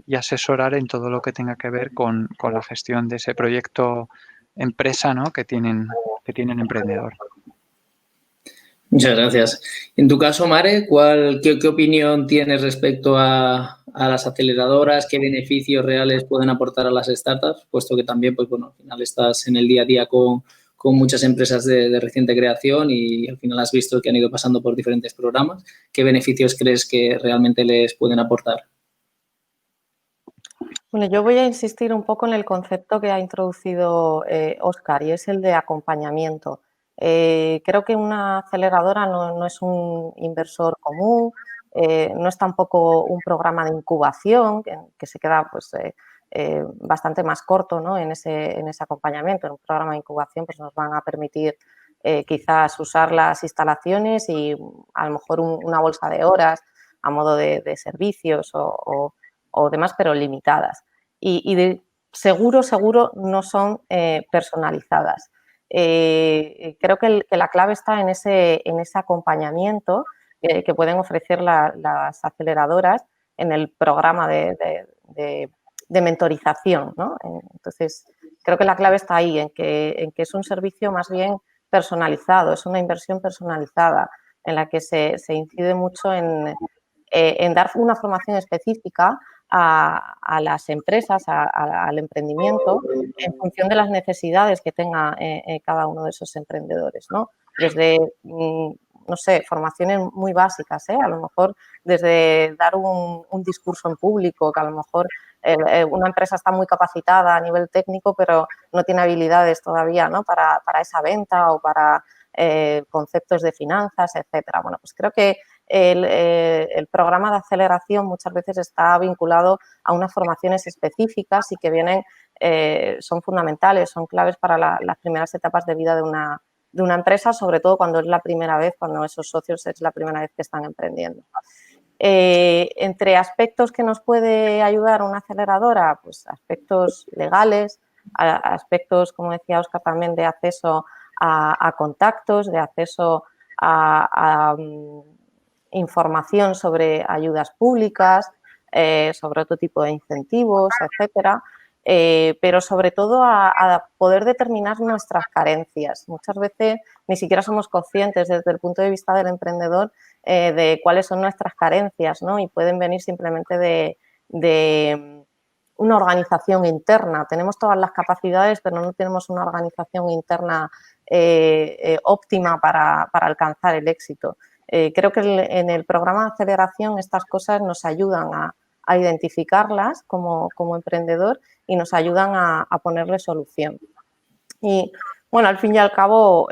y asesorar en todo lo que tenga que ver con la gestión de ese proyecto empresa, ¿no? que tienen emprendedor. Muchas gracias. En tu caso, Mare, qué opinión tienes respecto a las aceleradoras? ¿Qué beneficios reales pueden aportar a las startups? Puesto que también, pues bueno, al final estás en el día a día con muchas empresas de reciente creación y al final has visto que han ido pasando por diferentes programas. ¿Qué beneficios crees que realmente les pueden aportar? Bueno, yo voy a insistir un poco en el concepto que ha introducido Óscar y es el de acompañamiento. Creo que una aceleradora no es un inversor común, no es tampoco un programa de incubación que se queda pues, bastante más corto, ¿no? en ese acompañamiento. En un programa de incubación pues, nos van a permitir quizás usar las instalaciones y a lo mejor una bolsa de horas a modo de servicios o demás, pero limitadas. seguro no son personalizadas. Creo que la clave está en ese acompañamiento que pueden ofrecer las aceleradoras en el programa de mentorización, ¿no? Entonces, creo que la clave está ahí, en que es un servicio más bien personalizado, es una inversión personalizada en la que se incide mucho en dar una formación específica a las empresas, al emprendimiento, en función de las necesidades que tenga cada uno de esos emprendedores, ¿no? Desde, no sé, formaciones muy básicas, a lo mejor desde dar un discurso en público, que a lo mejor una empresa está muy capacitada a nivel técnico, pero no tiene habilidades todavía, ¿no? para esa venta o para conceptos de finanzas, etcétera. Bueno, pues creo que el programa de aceleración muchas veces está vinculado a unas formaciones específicas y que son fundamentales, son claves para las primeras etapas de vida de una empresa, sobre todo cuando es la primera vez, cuando esos socios es la primera vez que están emprendiendo. Entre aspectos que nos puede ayudar una aceleradora, pues aspectos legales, aspectos, como decía Óscar, también de acceso a contactos, de acceso a información sobre ayudas públicas, sobre otro tipo de incentivos, etcétera, pero sobre todo a poder determinar nuestras carencias. Muchas veces ni siquiera somos conscientes desde el punto de vista del emprendedor de cuáles son nuestras carencias, ¿no? Y pueden venir simplemente de una organización interna. Tenemos todas las capacidades, pero no tenemos una organización interna óptima para alcanzar el éxito. Creo que en el programa de aceleración estas cosas nos ayudan a identificarlas como emprendedor y nos ayudan a ponerle solución. Y, bueno, al fin y al cabo,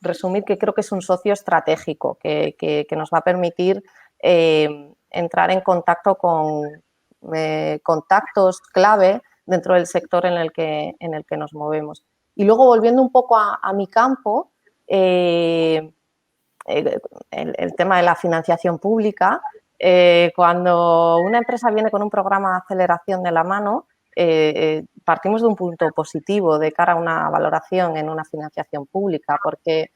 resumir que creo que es un socio estratégico que nos va a permitir entrar en contacto con contactos clave dentro del sector en el que nos movemos. Y luego, volviendo un poco a mi campo, el tema de la financiación pública, cuando una empresa viene con un programa de aceleración de la mano, partimos de un punto positivo de cara a una valoración en una financiación pública, porque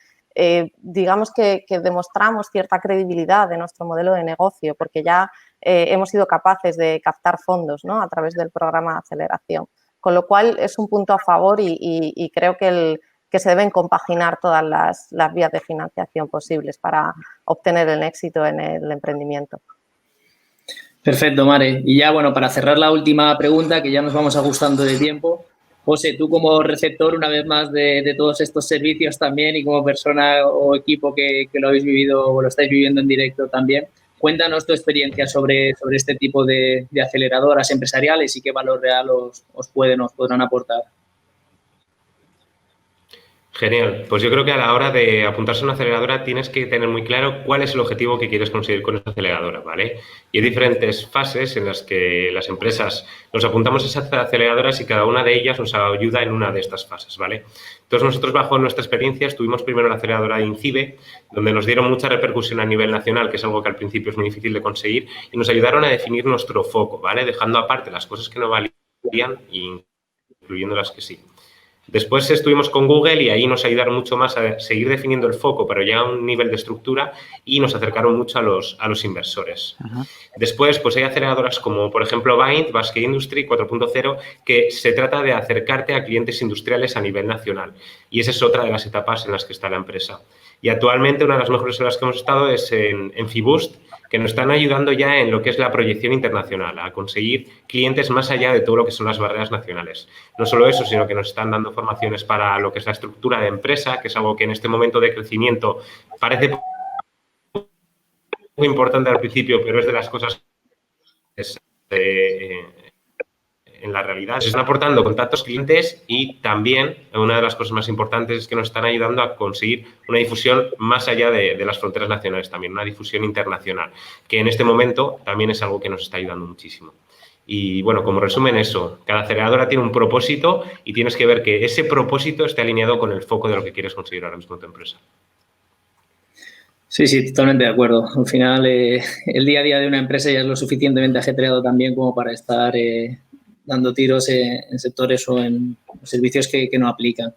digamos que demostramos cierta credibilidad de nuestro modelo de negocio, porque ya hemos sido capaces de captar fondos, ¿no? A través del programa de aceleración. Con lo cual, es un punto a favor y creo que se deben compaginar todas las vías de financiación posibles para obtener el éxito en el emprendimiento. Perfecto, Mare. Y ya, bueno, para cerrar la última pregunta, que ya nos vamos ajustando de tiempo. José, tú como receptor, una vez más, de todos estos servicios también y como persona o equipo que lo habéis vivido o lo estáis viviendo en directo también, cuéntanos tu experiencia sobre este tipo de aceleradoras empresariales y qué valor real os podrán aportar. Genial. Pues yo creo que a la hora de apuntarse a una aceleradora tienes que tener muy claro cuál es el objetivo que quieres conseguir con esa aceleradora, ¿vale? Y hay diferentes fases en las que las empresas nos apuntamos a esas aceleradoras y cada una de ellas nos ayuda en una de estas fases, ¿vale? Entonces nosotros, bajo nuestra experiencia, estuvimos primero en la aceleradora de INCIBE, donde nos dieron mucha repercusión a nivel nacional, que es algo que al principio es muy difícil de conseguir, y nos ayudaron a definir nuestro foco, ¿vale? Dejando aparte las cosas que no valían e incluyendo las que sí. Después estuvimos con Google y ahí nos ayudaron mucho más a seguir definiendo el foco, pero ya a un nivel de estructura, y nos acercaron mucho a los inversores. Uh-huh. Después, pues hay aceleradoras como, por ejemplo, Bind, Basque Industry 4.0, que se trata de acercarte a clientes industriales a nivel nacional. Y esa es otra de las etapas en las que está la empresa. Y actualmente una de las mejores en las que hemos estado es en Fiboost, que nos están ayudando ya en lo que es la proyección internacional, a conseguir clientes más allá de todo lo que son las barreras nacionales. No solo eso, sino que nos están dando formaciones para lo que es la estructura de empresa, que es algo que en este momento de crecimiento parece muy importante al principio, pero es de las cosas en la realidad. Se están aportando contactos clientes y también una de las cosas más importantes es que nos están ayudando a conseguir una difusión más allá de las fronteras nacionales también, una difusión internacional, que en este momento también es algo que nos está ayudando muchísimo. Y bueno, como resumen eso, cada aceleradora tiene un propósito y tienes que ver que ese propósito esté alineado con el foco de lo que quieres conseguir ahora mismo en tu empresa. Sí, totalmente de acuerdo. Al final, el día a día de una empresa ya es lo suficientemente ajetreado también como para estar dando tiros en sectores o en servicios que no aplican.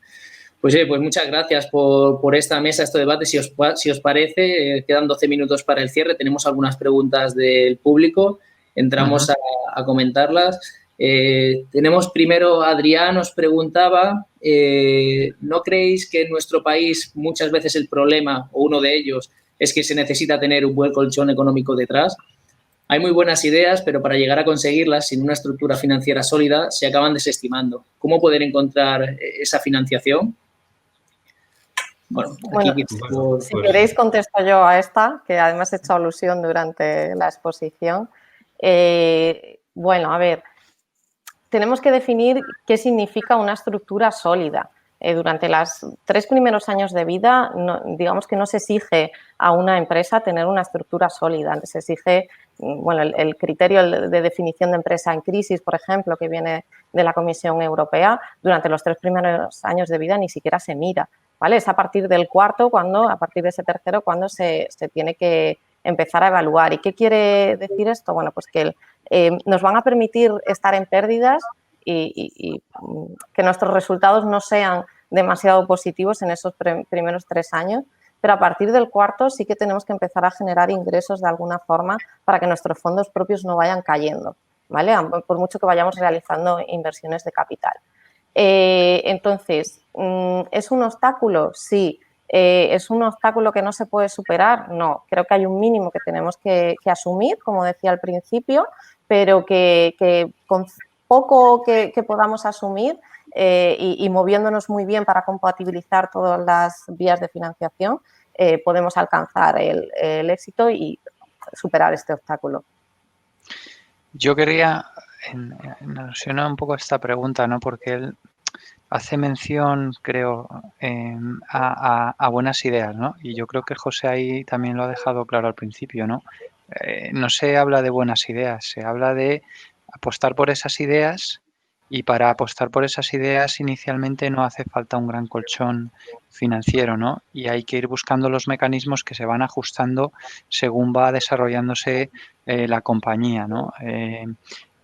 Pues muchas gracias por esta mesa, este debate. Si os parece, quedan 12 minutos para el cierre. Tenemos algunas preguntas del público. Entramos a comentarlas. Tenemos primero, Adrián nos preguntaba, ¿no creéis que en nuestro país muchas veces el problema, o uno de ellos, es que se necesita tener un buen colchón económico detrás? Hay muy buenas ideas, pero para llegar a conseguirlas sin una estructura financiera sólida se acaban desestimando. ¿Cómo poder encontrar esa financiación? Bueno, si queréis contesto yo a esta, que además he hecho alusión durante la exposición. Bueno, a ver, tenemos que definir qué significa una estructura sólida. Durante los 3 primeros años de vida, digamos que no se exige a una empresa tener una estructura sólida. Se exige, bueno, el criterio de definición de empresa en crisis, por ejemplo, que viene de la Comisión Europea, durante los 3 primeros años de vida ni siquiera se mira, ¿vale? Es a partir del cuarto, a partir de ese tercero, cuando se tiene que empezar a evaluar. ¿Y qué quiere decir esto? Bueno, pues que nos van a permitir estar en pérdidas y que nuestros resultados no sean demasiado positivos en esos primeros 3 años, pero a partir del cuarto sí que tenemos que empezar a generar ingresos de alguna forma para que nuestros fondos propios no vayan cayendo, ¿vale? Por mucho que vayamos realizando inversiones de capital. Entonces, ¿es un obstáculo? Sí. ¿Es un obstáculo que no se puede superar? No. Creo que hay un mínimo que tenemos que asumir, como decía al principio, pero que con poco que podamos asumir y moviéndonos muy bien para compatibilizar todas las vías de financiación, podemos alcanzar el éxito y superar este obstáculo. Yo quería, en alusión un poco a esta pregunta, ¿no? Porque él hace mención, creo, a buenas ideas, ¿no? Y yo creo que José ahí también lo ha dejado claro al principio, ¿no? No se habla de buenas ideas, se habla de apostar por esas ideas, y para apostar por esas ideas inicialmente no hace falta un gran colchón financiero, ¿no? Y hay que ir buscando los mecanismos que se van ajustando según va desarrollándose la compañía, ¿no?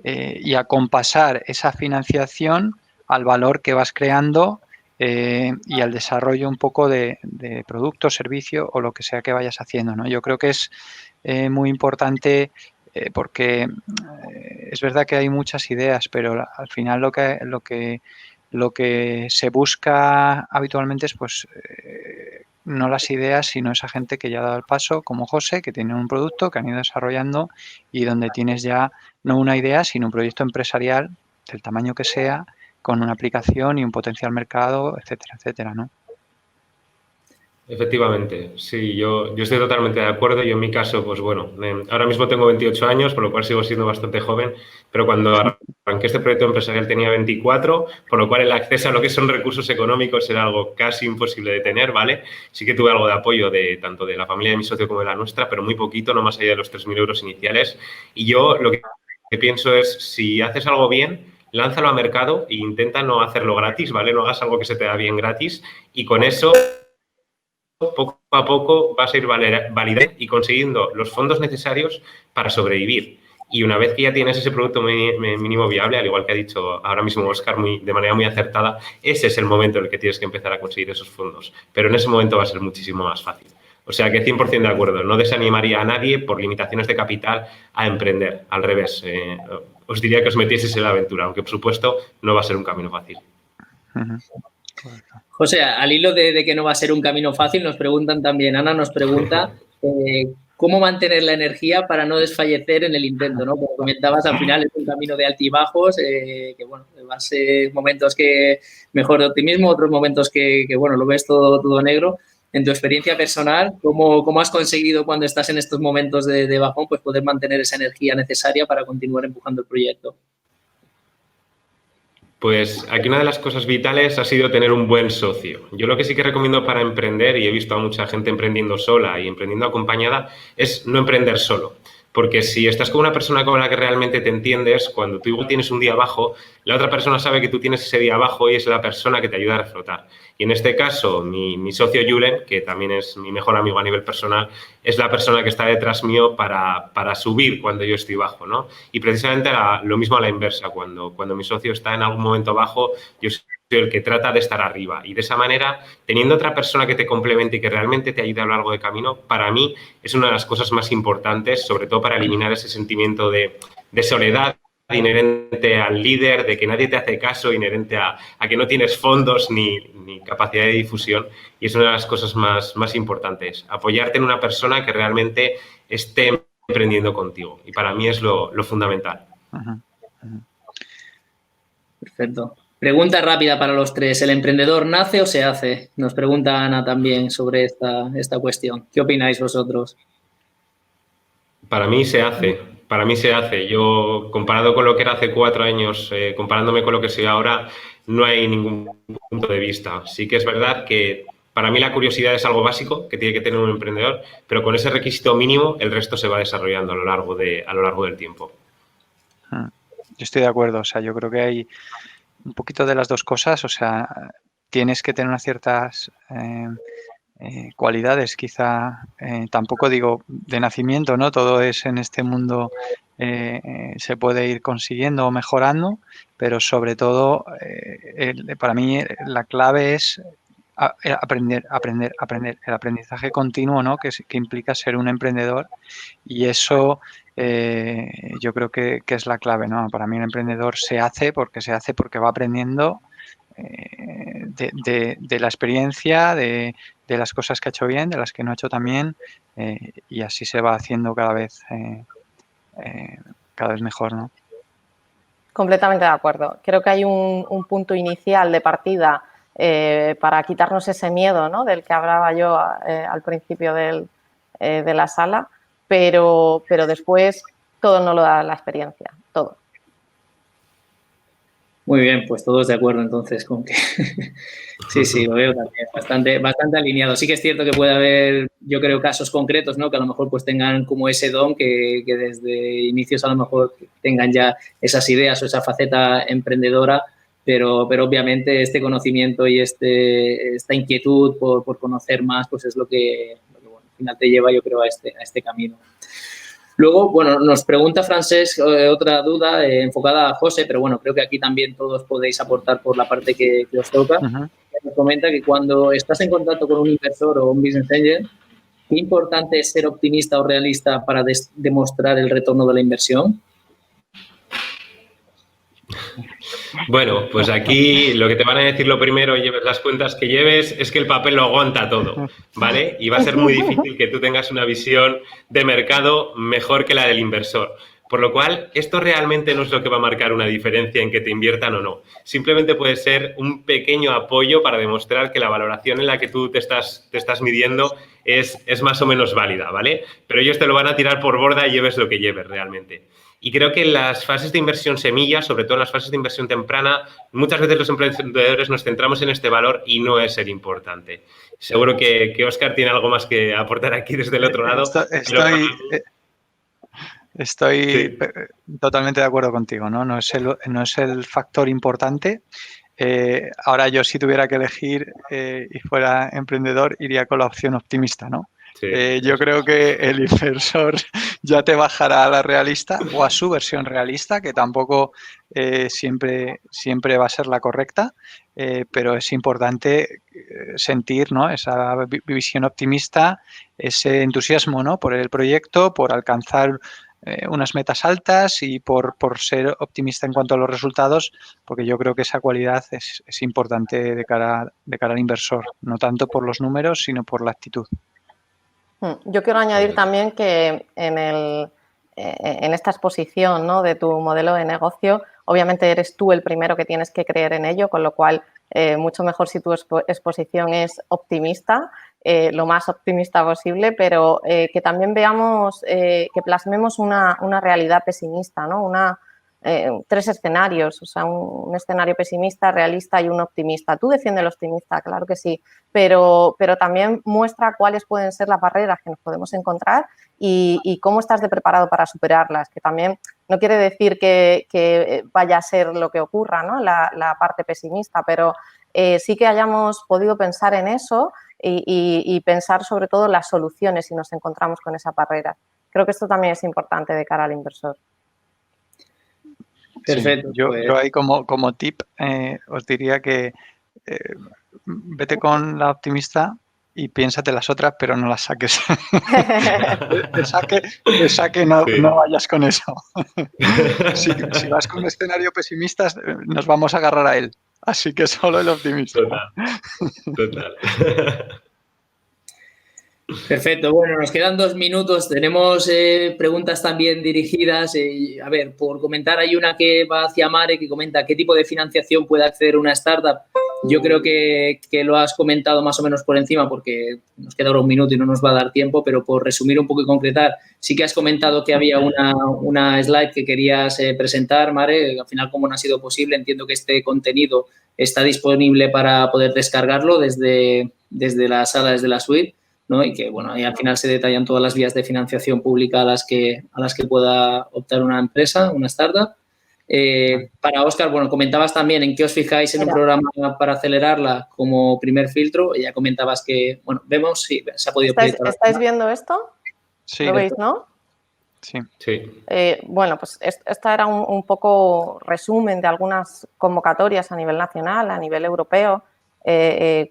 Y acompasar esa financiación al valor que vas creando y al desarrollo un poco de producto, servicio o lo que sea que vayas haciendo, ¿no? Yo creo que es muy importante porque es verdad que hay muchas ideas, pero al final lo que se busca habitualmente es pues no las ideas, sino esa gente que ya ha dado el paso, como José, que tiene un producto que han ido desarrollando y donde tienes ya no una idea, sino un proyecto empresarial del tamaño que sea, con una aplicación y un potencial mercado, etcétera, etcétera, ¿no? Efectivamente, sí, yo estoy totalmente de acuerdo. Yo en mi caso, pues bueno, ahora mismo tengo 28 años, por lo cual sigo siendo bastante joven, pero cuando arranqué este proyecto empresarial tenía 24, por lo cual el acceso a lo que son recursos económicos era algo casi imposible de tener, ¿vale? Sí que tuve algo de apoyo tanto de la familia de mi socio como de la nuestra, pero muy poquito, no más allá de los 3.000 euros iniciales. Y yo lo que pienso es, si haces algo bien, lánzalo a mercado e intenta no hacerlo gratis, ¿vale? No hagas algo que se te da bien gratis y con eso poco a poco vas a ir validando y consiguiendo los fondos necesarios para sobrevivir. Y una vez que ya tienes ese producto mínimo viable, al igual que ha dicho ahora mismo Óscar de manera muy acertada, ese es el momento en el que tienes que empezar a conseguir esos fondos. Pero en ese momento va a ser muchísimo más fácil. O sea que 100% de acuerdo. No desanimaría a nadie por limitaciones de capital a emprender. Al revés, os diría que os metieseis en la aventura, aunque por supuesto no va a ser un camino fácil. José, al hilo de que no va a ser un camino fácil, nos preguntan también, Ana nos pregunta cómo mantener la energía para no desfallecer en el intento, ¿no? Como comentabas, al final es un camino de altibajos, que bueno, va a ser momentos que mejor de optimismo, otros momentos que bueno, lo ves todo negro. En tu experiencia personal, ¿cómo has conseguido cuando estás en estos momentos de bajón, pues poder mantener esa energía necesaria para continuar empujando el proyecto? Pues aquí una de las cosas vitales ha sido tener un buen socio. Yo lo que sí que recomiendo para emprender, y he visto a mucha gente emprendiendo sola y emprendiendo acompañada, es no emprender solo. Porque si estás con una persona con la que realmente te entiendes, cuando tú igual tienes un día bajo, la otra persona sabe que tú tienes ese día bajo y es la persona que te ayuda a reflotar. Y en este caso, mi socio Julen, que también es mi mejor amigo a nivel personal, es la persona que está detrás mío para subir cuando yo estoy bajo, ¿no? Y precisamente lo mismo a la inversa, cuando mi socio está en algún momento bajo, yo soy el que trata de estar arriba. Y de esa manera, teniendo otra persona que te complemente y que realmente te ayude a lo largo del camino, para mí es una de las cosas más importantes, sobre todo para eliminar ese sentimiento de soledad inherente al líder, de que nadie te hace caso, inherente a que no tienes fondos ni capacidad de difusión. Y es una de las cosas más importantes, apoyarte en una persona que realmente esté emprendiendo contigo. Y para mí es lo fundamental. Perfecto. Pregunta rápida para los tres. ¿El emprendedor nace o se hace? Nos pregunta Ana también sobre esta cuestión. ¿Qué opináis vosotros? Para mí se hace. Para mí se hace. Yo, comparado con lo que era hace 4 años, comparándome con lo que soy ahora, no hay ningún punto de vista. Sí que es verdad que para mí la curiosidad es algo básico que tiene que tener un emprendedor, pero con ese requisito mínimo el resto se va desarrollando a lo largo del tiempo. Yo estoy de acuerdo. O sea, yo creo que hay un poquito de las dos cosas. O sea, tienes que tener unas ciertas cualidades, quizá, tampoco digo de nacimiento, ¿no? Todo es en este mundo, se puede ir consiguiendo o mejorando, pero sobre todo, para mí la clave es aprender. El aprendizaje continuo, ¿no? Que implica ser un emprendedor, y eso yo creo que es la clave, ¿no? Para mí un emprendedor se hace porque va aprendiendo de la experiencia, de las cosas que ha hecho bien, de las que no ha hecho tan bien, y así se va haciendo cada vez mejor, ¿no? Completamente de acuerdo. Creo que hay un punto inicial de partida para quitarnos ese miedo, ¿no? Del que hablaba yo al principio de la sala, pero después todo no lo da la experiencia, todo. Muy bien, pues todos de acuerdo entonces con que sí, lo veo también bastante alineado. Sí que es cierto que puede haber, yo creo, casos concretos, ¿no? Que a lo mejor pues tengan como ese don que desde inicios a lo mejor tengan ya esas ideas o esa faceta emprendedora, pero obviamente este conocimiento y esta inquietud por conocer más, pues es lo que bueno, al final te lleva, yo creo, a este camino. Luego, bueno, nos pregunta Francesc otra duda enfocada a José, pero bueno, creo que aquí también todos podéis aportar por la parte que os toca. Nos comenta que cuando estás en contacto con un inversor o un business angel, ¿qué importante es ser optimista o realista para demostrar el retorno de la inversión? Bueno, pues aquí lo que te van a decir lo primero, lleves las cuentas que lleves, es que el papel lo aguanta todo, ¿vale? Y va a ser muy difícil que tú tengas una visión de mercado mejor que la del inversor. Por lo cual, esto realmente no es lo que va a marcar una diferencia en que te inviertan o no. Simplemente puede ser un pequeño apoyo para demostrar que la valoración en la que tú te estás midiendo es más o menos válida, ¿vale? Pero ellos te lo van a tirar por borda y lleves lo que lleves realmente. Y creo que en las fases de inversión semilla, sobre todo en las fases de inversión temprana, muchas veces los emprendedores nos centramos en este valor y no es el importante. Seguro que Óscar tiene algo más que aportar aquí desde el otro lado. Estoy totalmente de acuerdo contigo, ¿no? No es el factor importante. Ahora yo, si tuviera que elegir y fuera emprendedor, iría con la opción optimista, ¿no? Sí. Yo creo que el inversor ya te bajará a la realista o a su versión realista, que tampoco siempre va a ser la correcta, pero es importante sentir, ¿no? Esa visión optimista, ese entusiasmo, ¿no? Por el proyecto, por alcanzar unas metas altas y por ser optimista en cuanto a los resultados, porque yo creo que esa cualidad es importante de cara al inversor, no tanto por los números, sino por la actitud. Yo quiero añadir también que en esta exposición, ¿no? De tu modelo de negocio, obviamente eres tú el primero que tienes que creer en ello, con lo cual mucho mejor si tu exposición es optimista, lo más optimista posible, pero que también veamos, que plasmemos una realidad pesimista, ¿no? 3 escenarios, o sea, un escenario pesimista, realista y un optimista. Tú defiendes el optimista, claro que sí, pero también muestra cuáles pueden ser las barreras que nos podemos encontrar y cómo estás de preparado para superarlas, que también no quiere decir que vaya a ser lo que ocurra, ¿no? La parte pesimista, pero sí que hayamos podido pensar en eso y pensar sobre todo las soluciones si nos encontramos con esa barrera. Creo que esto también es importante de cara al inversor. Perfecto. Sí, yo ahí como tip os diría que vete con la optimista y piénsate las otras, pero no las saques. de saque no, Sí. no vayas con eso. Si vas con un escenario pesimista, nos vamos a agarrar a él. Así que solo el optimista. Total. Perfecto, bueno, nos quedan 2 minutos, tenemos preguntas también dirigidas. A ver, por comentar, hay una que va hacia Mare, que comenta qué tipo de financiación puede acceder una startup. Yo creo que lo has comentado más o menos por encima porque nos queda ahora 1 minuto y no nos va a dar tiempo, pero por resumir un poco y concretar, sí que has comentado que había una slide que querías presentar, Mare. Al final, como no ha sido posible, entiendo que este contenido está disponible para poder descargarlo desde la sala, desde la suite, ¿no? Y que, bueno, ahí al final se detallan todas las vías de financiación pública a las que pueda optar una empresa, una startup. Para Óscar, bueno, comentabas también en qué os fijáis en un programa para acelerarla como primer filtro. Ya comentabas que, bueno, vemos si se ha podido proyectar. ¿Estáis viendo esto? Sí. ¿Lo veis, no? Sí. Bueno, pues esta era un poco resumen de algunas convocatorias a nivel nacional, a nivel europeo,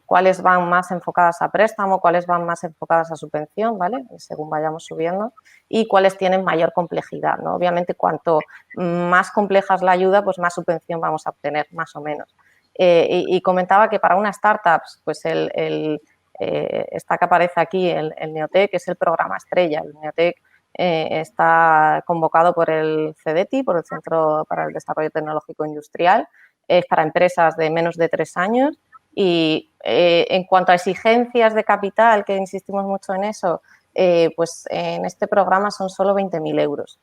cuáles van más enfocadas a préstamo, cuáles van más enfocadas a subvención, ¿vale? Según vayamos subiendo, y cuáles tienen mayor complejidad, ¿no? Obviamente, cuanto más compleja es la ayuda, pues más subvención vamos a obtener, más o menos. Y comentaba que para unas startups, pues esta que aparece aquí, el Neotec, es el programa estrella. El Neotec está convocado por el CEDETI, por el Centro para el Desarrollo Tecnológico Industrial, es para empresas de menos de 3 años y en cuanto a exigencias de capital, que insistimos mucho en eso, pues en este programa son solo 20.000 euros.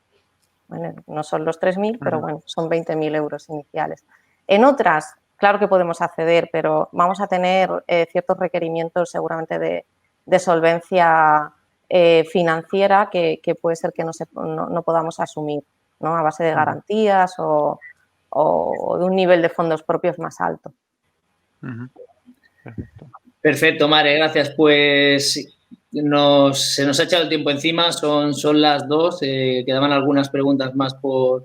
Bueno, no son los 3.000, pero bueno, son 20.000 euros iniciales. En otras, claro que podemos acceder, pero vamos a tener ciertos requerimientos seguramente de solvencia financiera que puede ser que no podamos asumir, ¿no? A base de garantías o de un nivel de fondos propios más alto. Perfecto, Mare, gracias. Pues se nos ha echado el tiempo encima, son las 2, quedaban algunas preguntas más por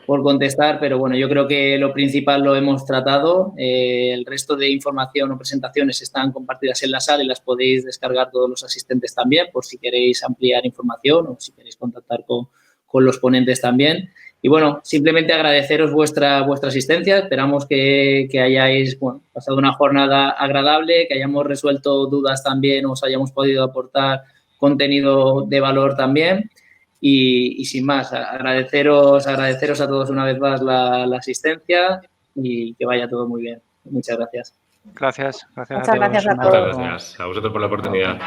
contestar, pero bueno, yo creo que lo principal lo hemos tratado. El resto de información o presentaciones están compartidas en la sala y las podéis descargar todos los asistentes también, por si queréis ampliar información o si queréis contactar con los ponentes también. Y bueno, simplemente agradeceros vuestra asistencia. Esperamos que hayáis pasado una jornada agradable, que hayamos resuelto dudas también, os hayamos podido aportar contenido de valor también. Y sin más, agradeceros a todos una vez más la asistencia y que vaya todo muy bien. Muchas gracias. Gracias. Muchas gracias a todos. Muchas gracias a vosotros por la oportunidad.